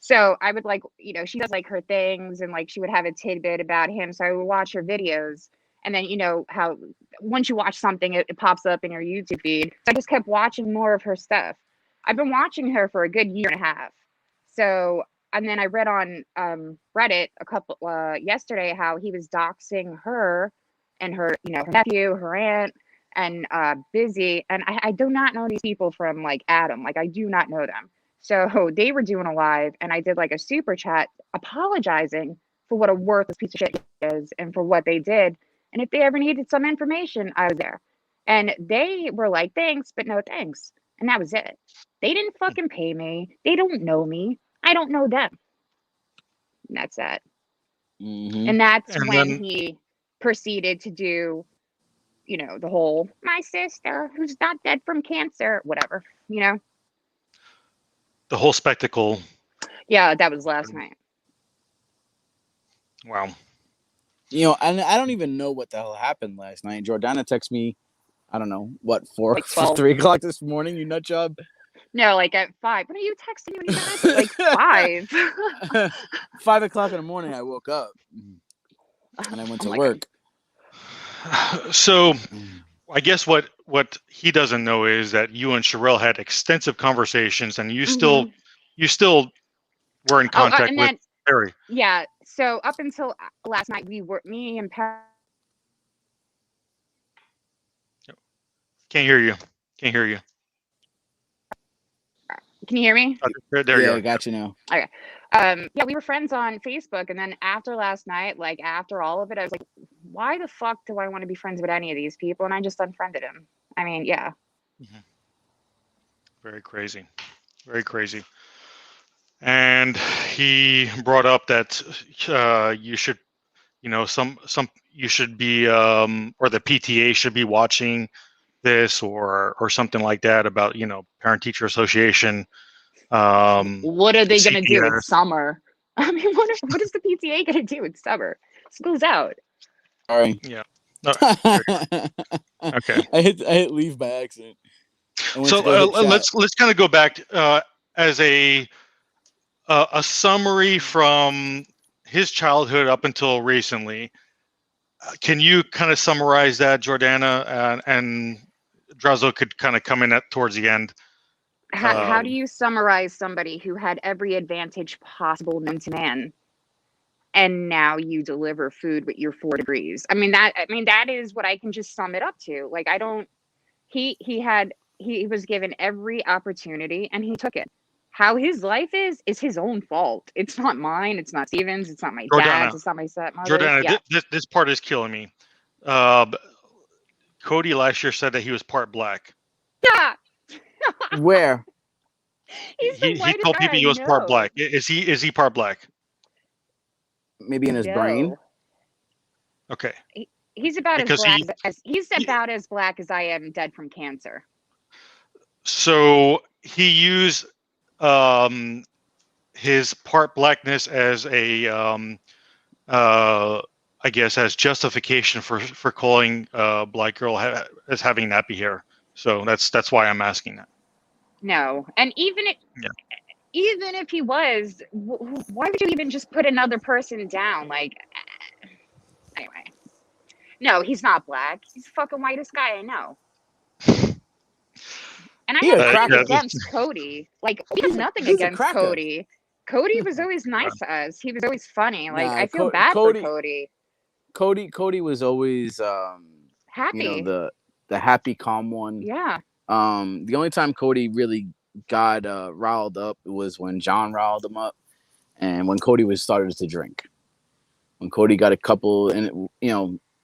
Speaker 2: So I would like, she does like her things and like she would have a tidbit about him. So I would watch her videos. And then, how once you watch something, it pops up in your YouTube feed. So I just kept watching more of her stuff. I've been watching her for a good year and a half. So, and then I read on Reddit a couple yesterday how he was doxing her and her, her nephew, her aunt, and Busy. And I do not know these people from like Adam. Like I do not know them. So they were doing a live, and I did like a super chat apologizing for what a worthless piece of shit he is and for what they did. And if they ever needed some information, I was there. And they were like, thanks, but no thanks. And that was it. They didn't fucking pay me. They don't know me. I don't know them. And that's it.
Speaker 1: Mm-hmm.
Speaker 2: And that's
Speaker 3: And
Speaker 2: when
Speaker 3: then-
Speaker 2: he proceeded to do, the whole, my sister who's not dead from cancer, whatever,
Speaker 3: The whole spectacle.
Speaker 2: Yeah, that was last night.
Speaker 3: Wow.
Speaker 1: And I don't even know what the hell happened last night. Jordana texted me, I don't know, what,
Speaker 2: Like 12.
Speaker 1: 3 o'clock this morning, you nut job?
Speaker 2: No, like at 5. When are you texting me when you got like 5?
Speaker 1: 5 o'clock in the morning, I woke up and I went to work.
Speaker 3: So I guess what he doesn't know is that you and Sherelle had extensive conversations, and you still were in contact with Perry.
Speaker 2: Yeah. So up until last night, me and Perry.
Speaker 3: Can't hear you. Can
Speaker 2: you hear me?
Speaker 3: There you
Speaker 1: I
Speaker 3: go.
Speaker 1: got you now.
Speaker 2: Okay. Yeah, we were friends on Facebook, and then after last night, like after all of it, I was like, why the fuck do I want to be friends with any of these people? And I just unfriended him. I mean, yeah.
Speaker 3: Mm-hmm. Very crazy. Very crazy. And he brought up that you should, you should be, or the PTA should be watching this or something like that about, Parent Teacher Association.
Speaker 2: What are they going to do?
Speaker 3: CPS.
Speaker 2: It's summer. I mean, what is the PTA going to do? It's summer. School's out.
Speaker 1: Sorry.
Speaker 3: Yeah. No, okay.
Speaker 1: I hit leave by accident.
Speaker 3: So let's kind of go back as a summary from his childhood up until recently. Can you kind of summarize that, Jordana, and Drazo could kind of come in towards the end?
Speaker 2: How do you summarize somebody who had every advantage possible known to man, and now you deliver food with your 4 degrees? I mean that is what I can just sum it up to. Like he was given every opportunity and he took it. How his life is his own fault. It's not mine. It's not Steven's. It's not my dad's. It's not my stepmother's.
Speaker 3: Jordana,
Speaker 2: Yeah.
Speaker 3: this part is killing me. Cody last year said that he was part black.
Speaker 2: Yeah.
Speaker 1: Where?
Speaker 3: He told people he was part black. Is he part black?
Speaker 1: Maybe in his brain.
Speaker 3: Okay.
Speaker 2: He's about as black he's about as black as I am dead from cancer.
Speaker 3: So he used his part blackness as a I guess as justification for calling a black girl as having nappy hair. So that's why I'm asking that.
Speaker 2: No, and even if he was, why would you even just put another person down? Like, anyway, no, he's not black. He's the fucking whitest guy I know. And I have nothing against Cody. Like, he has nothing against Cody. Cody was always nice to us. He was always funny. Like, I feel bad for Cody.
Speaker 1: Cody was always
Speaker 2: happy.
Speaker 1: The happy, calm one.
Speaker 2: Yeah.
Speaker 1: The only time Cody really got riled up was when John riled him up, and when Cody started to drink. When Cody got a couple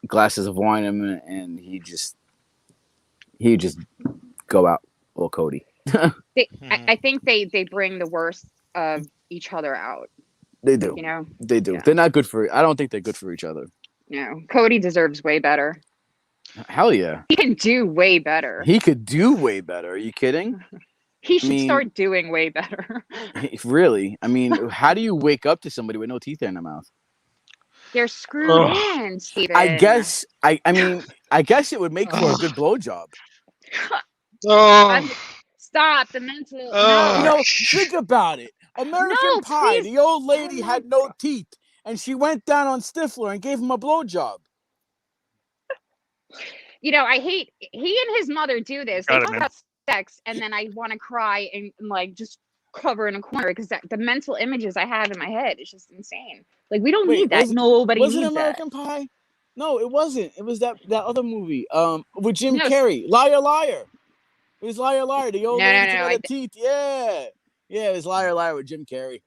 Speaker 1: glasses of wine in him, and he just go out. Well, Cody.
Speaker 2: I think they bring the worst of each other out.
Speaker 1: They do. They do. Yeah. They're not good for. I don't think they're good for each other.
Speaker 2: No, Cody deserves way better.
Speaker 1: Hell yeah.
Speaker 2: He can do way better.
Speaker 1: He could do way better. Are you kidding?
Speaker 2: He should
Speaker 1: mean-
Speaker 2: start doing way better.
Speaker 1: Really? I mean, how do you wake up to somebody with no teeth in their mouth?
Speaker 2: They're screwed in, Steven.
Speaker 1: I guess. I mean, I guess it would make for a good blowjob.
Speaker 2: Stop the mental.
Speaker 1: You
Speaker 2: No.
Speaker 1: know, think about it. American
Speaker 2: No,
Speaker 1: Pie.
Speaker 2: please.
Speaker 1: The old lady
Speaker 2: Oh my
Speaker 1: had no teeth, and she went down on Stifler and gave him a blowjob.
Speaker 2: You know, I hate he and his mother do this. They
Speaker 3: Got it,
Speaker 2: talk
Speaker 3: man.
Speaker 2: about sex, and then I want to cry and like just cover in a corner because the mental images I have in my head is just insane. Like we don't need that. Nobody
Speaker 1: was it
Speaker 2: needs
Speaker 1: American Pie? No, it wasn't. It was that other movie. With Jim
Speaker 2: No.
Speaker 1: Carrey, Liar Liar. It was Liar Liar. The old lady took out her teeth. Yeah, it was Liar Liar with Jim Carrey.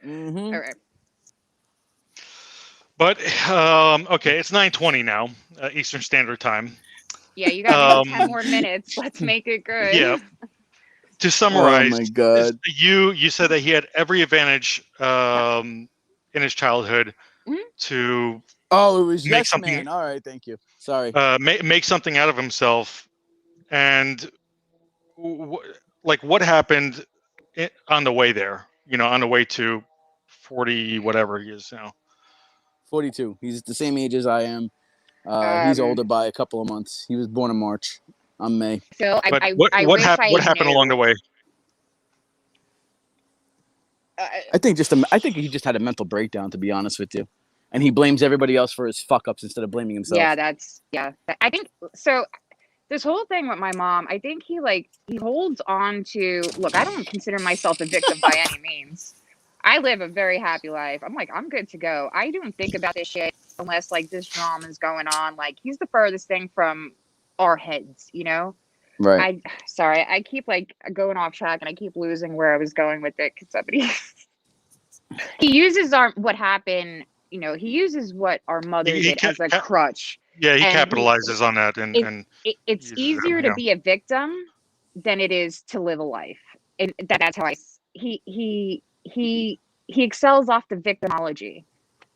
Speaker 1: Mm-hmm.
Speaker 2: All right.
Speaker 3: But okay, it's 9:20 now, Eastern Standard Time.
Speaker 2: Yeah, you got 10 more minutes. Let's make it good.
Speaker 3: Yeah. To summarize,
Speaker 1: Oh my God.
Speaker 3: you said that he had every advantage in his childhood to
Speaker 1: Oh, it was
Speaker 3: make
Speaker 1: Yes
Speaker 3: something.
Speaker 1: Man. All right, thank you. Sorry.
Speaker 3: Make something out of himself, and what happened on the way there? You know, on the way to 40, whatever he is now.
Speaker 1: 42. He's the same age as I am. He's older by a couple of months. He was born in March. I'm May.
Speaker 2: So
Speaker 3: what happened along the way?
Speaker 1: I think he just had a mental breakdown, to be honest with you, and he blames everybody else for his fuck ups instead of blaming himself.
Speaker 2: Yeah. I think so. This whole thing with my mom, I think he holds on to. Look, I don't consider myself a victim by any means. I live a very happy life. I'm good to go. I don't think about this shit unless like this drama is going on. Like he's the furthest thing from our heads, you know?
Speaker 1: Right.
Speaker 2: I keep like going off track and I keep losing where I was going with it because somebody he uses what happened, you know, he uses what our mother did as a crutch.
Speaker 3: Yeah, he capitalizes on that and
Speaker 2: it's easier to be a victim than it is to live a life. And that's how he excels off the victimology,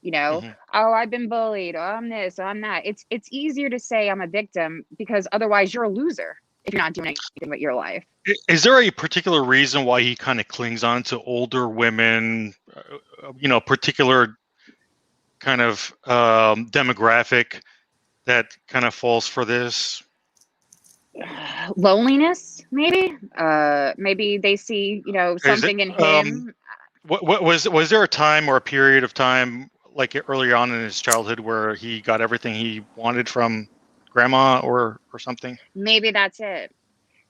Speaker 2: you know. Oh, I've been bullied. Oh, I'm this. Oh, I'm that. It's easier to say I'm a victim because otherwise you're a loser if you're not doing anything with your life.
Speaker 3: Is there a particular reason why he kind of clings on to older women? You know, particular kind of demographic that kind of falls for this?
Speaker 2: Loneliness, maybe. Maybe they see, you know, something in him.
Speaker 3: What was there a time or a period of time like early on in his childhood where he got everything he wanted from grandma or something?
Speaker 2: Maybe that's it,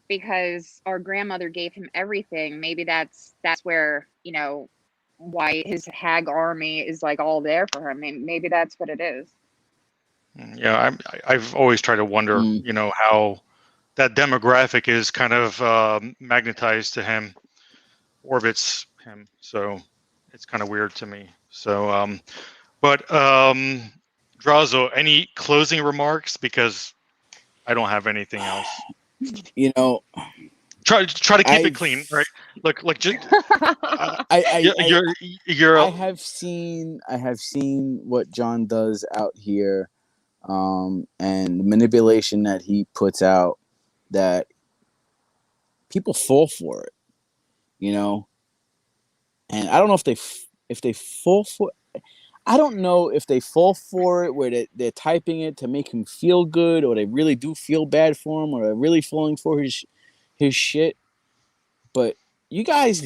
Speaker 2: because our grandmother gave him everything. Maybe that's where, you know, why his hag army is like all there for him. Maybe that's what it is.
Speaker 3: Yeah, I've always tried to wonder, you know, how that demographic is kind of magnetized to him, orbits him. So it's kind of weird to me. So, but Drazo, any closing remarks? Because I don't have anything else.
Speaker 1: You know,
Speaker 3: try to keep it clean, right? Look, just
Speaker 1: I have seen what John does out here, and the manipulation that he puts out, that people fall for it, you know. And I don't know if they fall for. I don't know if they fall for it where they're typing it to make him feel good, or they really do feel bad for him, or they're really falling for his shit. But you guys,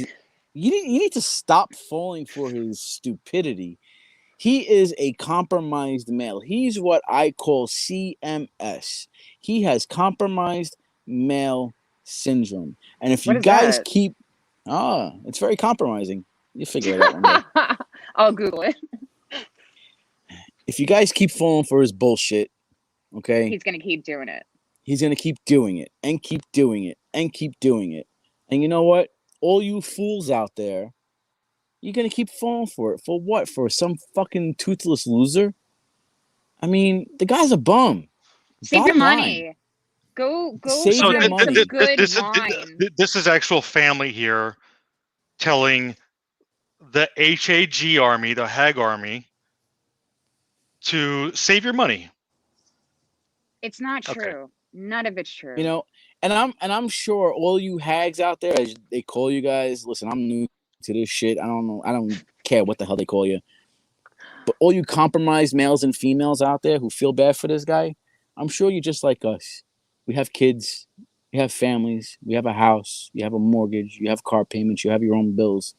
Speaker 1: you need to stop falling for his stupidity. He is a compromised male. He's what I call CMS. He has compromised male syndrome. And if you guys keep, it's very compromising. You figure it out one day.
Speaker 2: I'll Google it.
Speaker 1: If you guys keep falling for his bullshit, okay?
Speaker 2: He's going to keep doing it.
Speaker 1: He's going to keep doing it and keep doing it and keep doing it. And you know what? All you fools out there, you're going to keep falling for it. For what? For some fucking toothless loser? I mean, the guy's a bum.
Speaker 2: Save your money. Go
Speaker 1: save your money.
Speaker 2: Some good wine.
Speaker 3: This is actual family here telling the HAG army, the Hag army, to save your money.
Speaker 2: It's not
Speaker 3: Okay.
Speaker 2: true. None of it's true.
Speaker 1: You know, and I'm sure all you hags out there, as they call you guys. Listen, I'm new to this shit. I don't know. I don't care what the hell they call you. But all you compromised males and females out there who feel bad for this guy, I'm sure you're just like us. We have kids, we have families, we have a house, you have a mortgage, you have car payments, you have your own bills.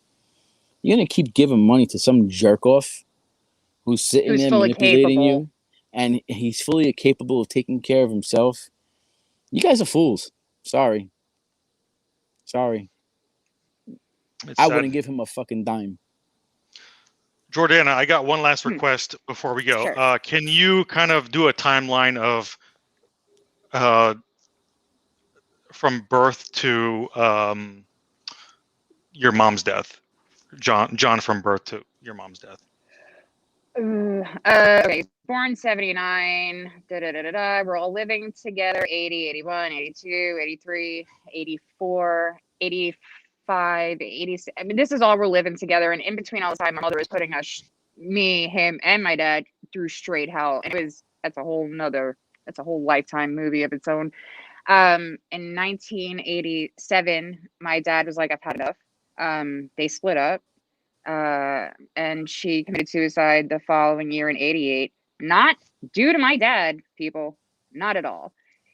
Speaker 1: You're gonna keep giving money to some jerk off who's sitting
Speaker 2: Who's
Speaker 1: there
Speaker 2: fully
Speaker 1: manipulating
Speaker 2: capable.
Speaker 1: you, and he's fully capable of taking care of himself. You guys are fools. Sorry.
Speaker 3: It's
Speaker 1: I
Speaker 3: sad.
Speaker 1: wouldn't give him a fucking dime.
Speaker 3: Jordana, I got one last request before we go.
Speaker 2: Sure.
Speaker 3: Can you kind of do a timeline of from birth to your mom's death? John from birth to your mom's death.
Speaker 2: Okay, born 79, we're all living together, 80, 81, 82, 83, 84, 85, 86. I mean, this is all we're living together, and in between all the time, my mother was putting us, me, him, and my dad through straight hell. That's a whole lifetime movie of its own. In 1987, my dad was like, I've had enough. They split up. And she committed suicide the following year in 88. Not due to my dad, people. Not at all.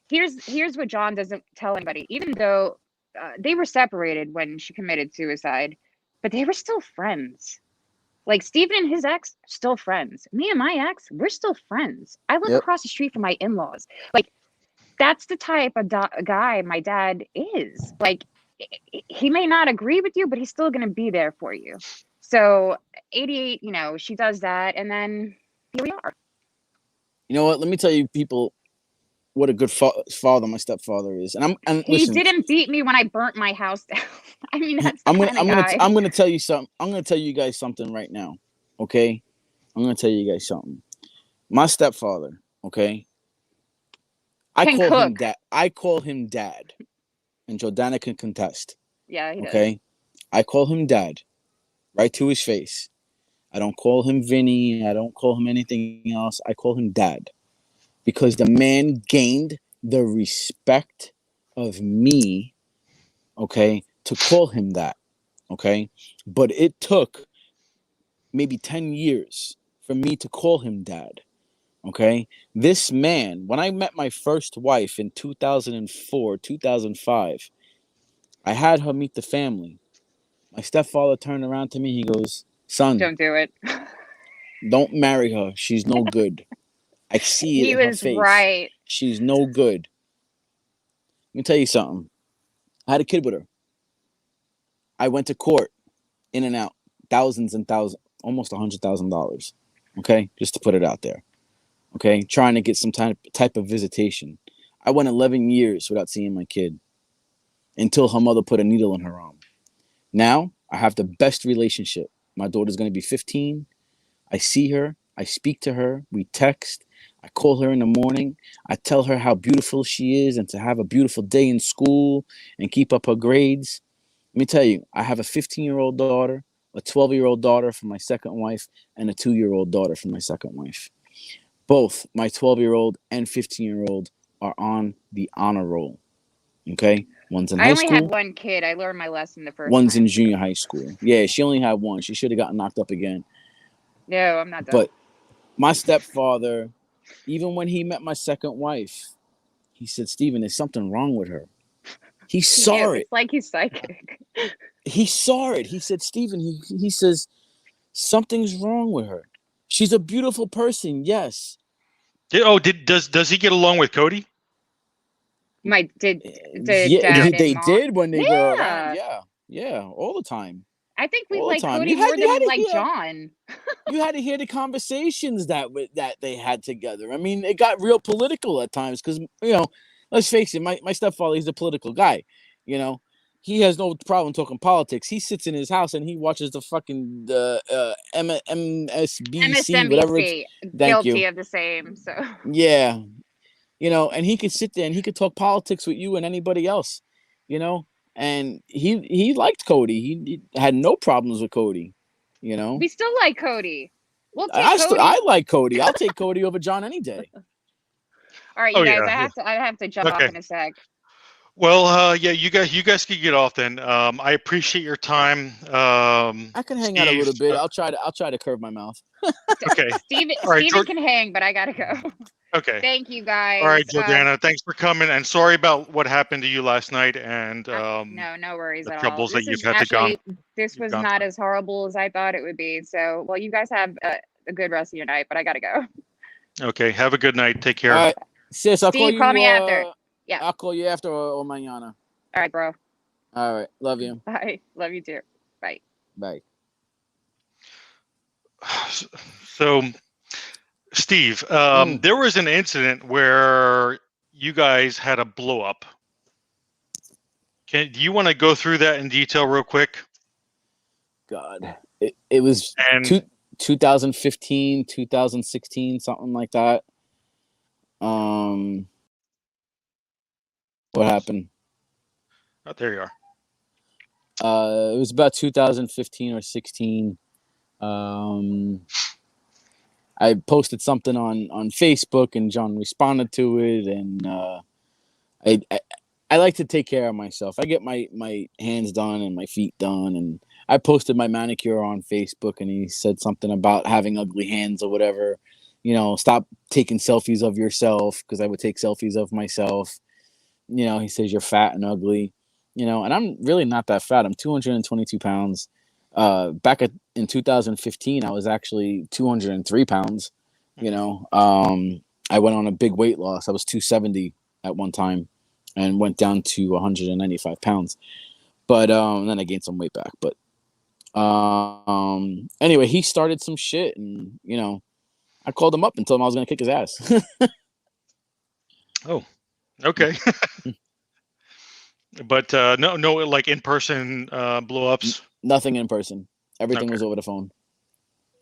Speaker 2: Here's what John doesn't tell anybody. Even though they were separated when she committed suicide, but they were still friends. Like Stephen and his ex, still friends. Me and my ex, we're still friends. I live
Speaker 1: Yep.
Speaker 2: across the street from my in-laws. Like, that's the type of guy my dad is. Like, he may not agree with you, but he's still going to be there for you. So 88, she does that, and then here we are.
Speaker 1: You know what? Let me tell you, people, what a good father my stepfather is. And
Speaker 2: He
Speaker 1: listen,
Speaker 2: didn't beat me when I burnt my house down. I mean, that's the kind of guy.
Speaker 1: I'm gonna tell you something. I'm gonna tell you guys something right now. Okay, I'm gonna tell you guys something. My stepfather. Okay, I
Speaker 2: Can
Speaker 1: call
Speaker 2: cook.
Speaker 1: him dad. I call him dad, and Jordana can contest.
Speaker 2: Yeah, he does.
Speaker 1: Okay, I call him dad, right to his face. I don't call him Vinny. I don't call him anything else. I call him dad, because the man gained the respect of me. Okay, to call him that. Okay, but it took maybe 10 years for me to call him dad. Okay, this man, when I met my first wife in 2004, 2005, I had her meet the family. My stepfather turned around to me. He goes, son,
Speaker 2: Don't do it.
Speaker 1: don't marry her. She's no good. I see it
Speaker 2: He
Speaker 1: in her
Speaker 2: was
Speaker 1: face.
Speaker 2: right.
Speaker 1: She's no good. Let me tell you something. I had a kid with her. I went to court, in and out, thousands and thousands, almost $100,000. Okay, just to put it out there. Okay, trying to get some type of visitation. I went 11 years without seeing my kid until her mother put a needle in her arm. Now I have the best relationship. My daughter's going to be 15. I see her. I speak to her. We text. I call her in the morning. I tell her how beautiful she is and to have a beautiful day in school and keep up her grades. Let me tell you, I have a 15-year-old daughter, a 12-year-old daughter from my second wife, and a 2-year-old daughter from my second wife. Both my 12-year-old and 15-year-old are on the honor roll. Okay? One's in
Speaker 2: I
Speaker 1: high
Speaker 2: only had
Speaker 1: school.
Speaker 2: one kid. I learned my lesson the first
Speaker 1: One's
Speaker 2: time.
Speaker 1: in junior high school. Yeah, she only had one. She should have gotten knocked up again.
Speaker 2: No, I'm not done.
Speaker 1: But my stepfather, even when he met my second wife, he said, Stephen, there's something wrong with her. He saw it.
Speaker 2: It's like he's psychic.
Speaker 1: He saw it. He said, Stephen, he says, something's wrong with her. She's a beautiful person, yes.
Speaker 3: Does he get along with Cody?
Speaker 2: Did
Speaker 1: Yeah,
Speaker 2: dad
Speaker 1: they
Speaker 2: and mom?
Speaker 1: did when they were
Speaker 2: Yeah.
Speaker 1: around. Yeah, all the time.
Speaker 2: I think we
Speaker 1: All the
Speaker 2: like
Speaker 1: time.
Speaker 2: Cody more than we like John.
Speaker 1: You had to hear the conversations that they had together. I mean, it got real political at times because, let's face it, my stepfather, he's a political guy. He has no problem talking politics. He sits in his house and he watches the fucking MSBC, whatever it's.
Speaker 2: Guilty of the same. So
Speaker 1: yeah, and he could sit there and he could talk politics with you and anybody else, and he liked Cody. He had no problems with Cody,
Speaker 2: we still like Cody. We'll take Cody.
Speaker 1: I like Cody. I'll take Cody over John any day.
Speaker 2: All right,
Speaker 3: Oh
Speaker 2: you guys,
Speaker 3: yeah.
Speaker 2: I have to jump off
Speaker 3: Okay.
Speaker 2: in a sec.
Speaker 3: Well, yeah, you guys can get off then. I appreciate your time.
Speaker 1: I can hang out a
Speaker 3: Steve.
Speaker 1: little bit. I'll try to curve my mouth.
Speaker 3: Okay. All right,
Speaker 2: Steven can hang, but I gotta go.
Speaker 3: Okay.
Speaker 2: Thank you
Speaker 3: All right,
Speaker 2: guys.
Speaker 3: Jordana. Thanks for coming, and sorry about what happened to you last night, and
Speaker 2: No worries
Speaker 3: the
Speaker 2: at all.
Speaker 3: troubles that
Speaker 2: This
Speaker 3: you've
Speaker 2: is
Speaker 3: had to
Speaker 2: actually this
Speaker 3: you've
Speaker 2: was
Speaker 3: gone
Speaker 2: not
Speaker 3: through.
Speaker 2: as horrible as I thought it would be. So, well, you guys have a good rest of your night, but I gotta go.
Speaker 3: Okay. Have a good night. Take care.
Speaker 1: All right, sis.
Speaker 2: Steve, call me after. Yeah.
Speaker 1: I'll call you after or mañana.
Speaker 2: All right, bro.
Speaker 1: All right. Love you.
Speaker 2: Bye. Love you too. Bye.
Speaker 1: Bye.
Speaker 3: So, Steve, there was an incident where you guys had a blow up. Do you want to go through that in detail real quick?
Speaker 1: God, it was
Speaker 3: And
Speaker 1: 2015, 2016, something like that. What happened?
Speaker 3: oh, there you are.
Speaker 1: It was about 2015 or 16. I posted something on Facebook, and John responded to it, and I like to take care of myself. I get my hands done and my feet done, and I posted my manicure on Facebook, and he said something about having ugly hands or whatever. Stop taking selfies of yourself, because I would take selfies of myself. He says you're fat and ugly. And I'm really not that fat. I'm 222 pounds. Back in 2015, I was actually 203 pounds. I went on a big weight loss. I was 270 at one time and went down to 195 pounds. But then I gained some weight back. But anyway, he started some shit, and I called him up and told him I was going to kick his ass.
Speaker 3: Oh, okay. But no, like in-person blow-ups.
Speaker 1: Nothing in person. Everything
Speaker 3: Okay.
Speaker 1: was over the phone.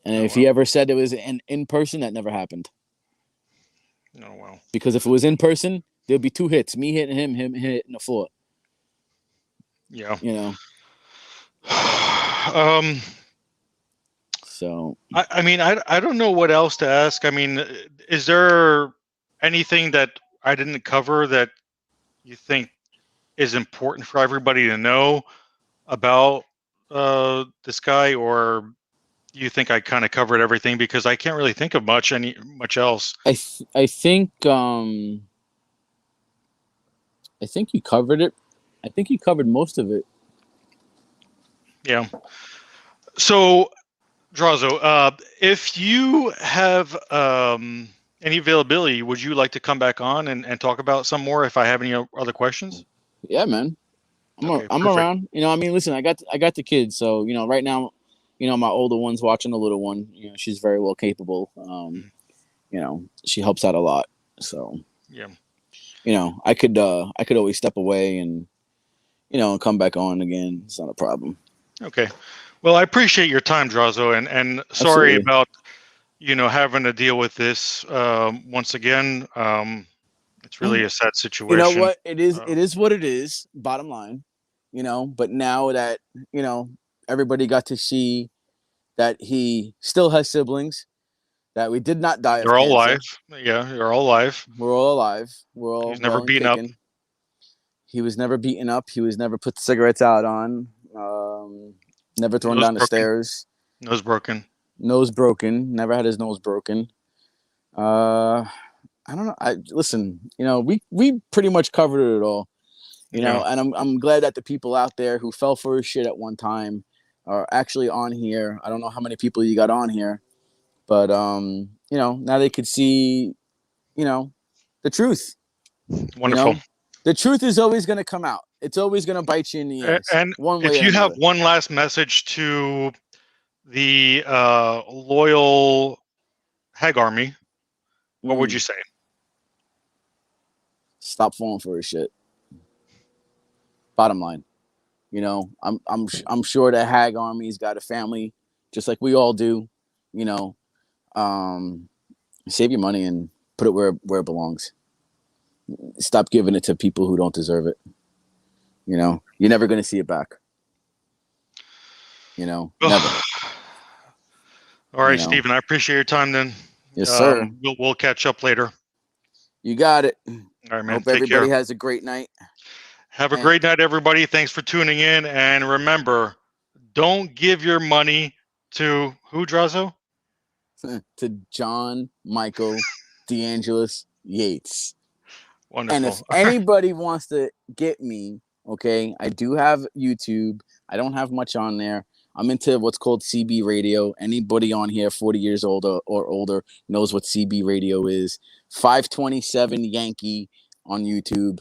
Speaker 1: And if he ever said it was in person, that never happened.
Speaker 3: Oh wow.
Speaker 1: Because if it was in person, there'd be two hits: me hitting him hitting the floor.
Speaker 3: Yeah.
Speaker 1: So
Speaker 3: I mean, I don't know what else to ask. I mean, is there anything that I didn't cover that you think is important for everybody to know about this guy, or do you think I kind of covered everything? Because I can't really think of much else.
Speaker 1: I think you covered it. I think you covered most of it.
Speaker 3: Yeah. So, Drazo, if you have any availability, would you like to come back on and talk about some more if I have any other questions?
Speaker 1: Yeah, man. I'm
Speaker 3: Perfect.
Speaker 1: around. I mean, listen, I got the kids, so right now, my older one's watching the little one. She's very well capable. She helps out a lot. So
Speaker 3: yeah,
Speaker 1: I could always step away and come back on again. It's not a problem.
Speaker 3: Okay. Well, I appreciate your time, Drazo, and sorry
Speaker 1: Absolutely.
Speaker 3: about having to deal with this once again. It's really a sad situation.
Speaker 1: You know what? It is what it is. Bottom line, But now that everybody got to see that he still has siblings, that we did not die of
Speaker 3: they're all
Speaker 1: cancer.
Speaker 3: alive. Yeah, you're all alive.
Speaker 1: We're all alive. We're all
Speaker 3: He's never
Speaker 1: well and
Speaker 3: beaten up.
Speaker 1: kicking. He was never beaten up. He was never put cigarettes out on. Never thrown down the stairs.
Speaker 3: Nose broken.
Speaker 1: Nose broken. Never had his nose broken. I don't know. Listen. We pretty much covered it all. And I'm glad that the people out there who fell for his shit at one time are actually on here. I don't know how many people you got on here, but now they could see, the truth.
Speaker 3: Wonderful.
Speaker 1: The truth is always going to come out. It's always going to bite you in the ass.
Speaker 3: And if you have one last message to the loyal Hag Army, what would you say?
Speaker 1: Stop falling for his shit. Bottom line, I'm sure the Hag Army's got a family, just like we all do. Save your money and put it where it belongs. Stop giving it to people who don't deserve it. You're never going to see it back. Never.
Speaker 3: All right, Stephen, I appreciate your time then.
Speaker 1: Yes, sir.
Speaker 3: We'll catch up later.
Speaker 1: You got it.
Speaker 3: All right, man.
Speaker 1: Hope
Speaker 3: Take
Speaker 1: everybody
Speaker 3: care.
Speaker 1: has a great night.
Speaker 3: Have a
Speaker 1: And-
Speaker 3: great night, everybody. Thanks for tuning in. And remember, don't give your money to who, Drazo?
Speaker 1: to John Michael DeAngelis Yates.
Speaker 3: Wonderful.
Speaker 1: And if anybody wants to get me, okay, I do have YouTube. I don't have much on there. I'm into what's called CB radio. Anybody on here 40 years old or older knows what CB radio is. 527 Yankee on YouTube.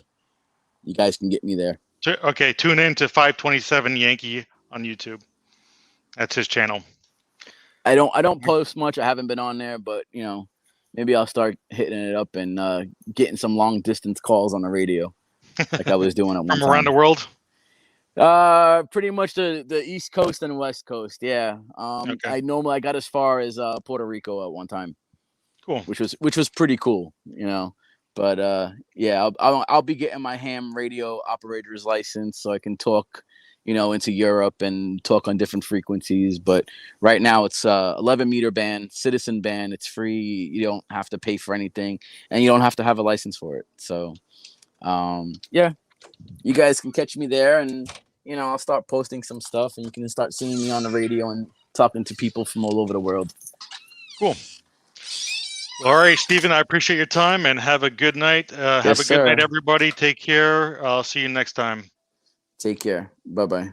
Speaker 1: You guys can get me there.
Speaker 3: Okay, tune in to 527 Yankee on YouTube. That's his channel.
Speaker 1: I don't post much. I haven't been on there, but maybe I'll start hitting it up and getting some long distance calls on the radio, like I was doing at one
Speaker 3: From around the world.
Speaker 1: Pretty much the East Coast and West Coast. Yeah.
Speaker 3: Okay.
Speaker 1: I got as far as Puerto Rico at one time.
Speaker 3: Cool.
Speaker 1: Which was pretty cool, But yeah, I'll be getting my ham radio operator's license so I can talk, into Europe and talk on different frequencies. But right now it's 11 meter band, citizen band. It's free. You don't have to pay for anything, and you don't have to have a license for it. So, yeah, you guys can catch me there, and I'll start posting some stuff, and you can start seeing me on the radio and talking to people from all over the world.
Speaker 3: Cool. All right, Stephen, I appreciate your time and have a good night. Have a good night, everybody. Take care. I'll see you next time.
Speaker 1: Take care. Bye-bye.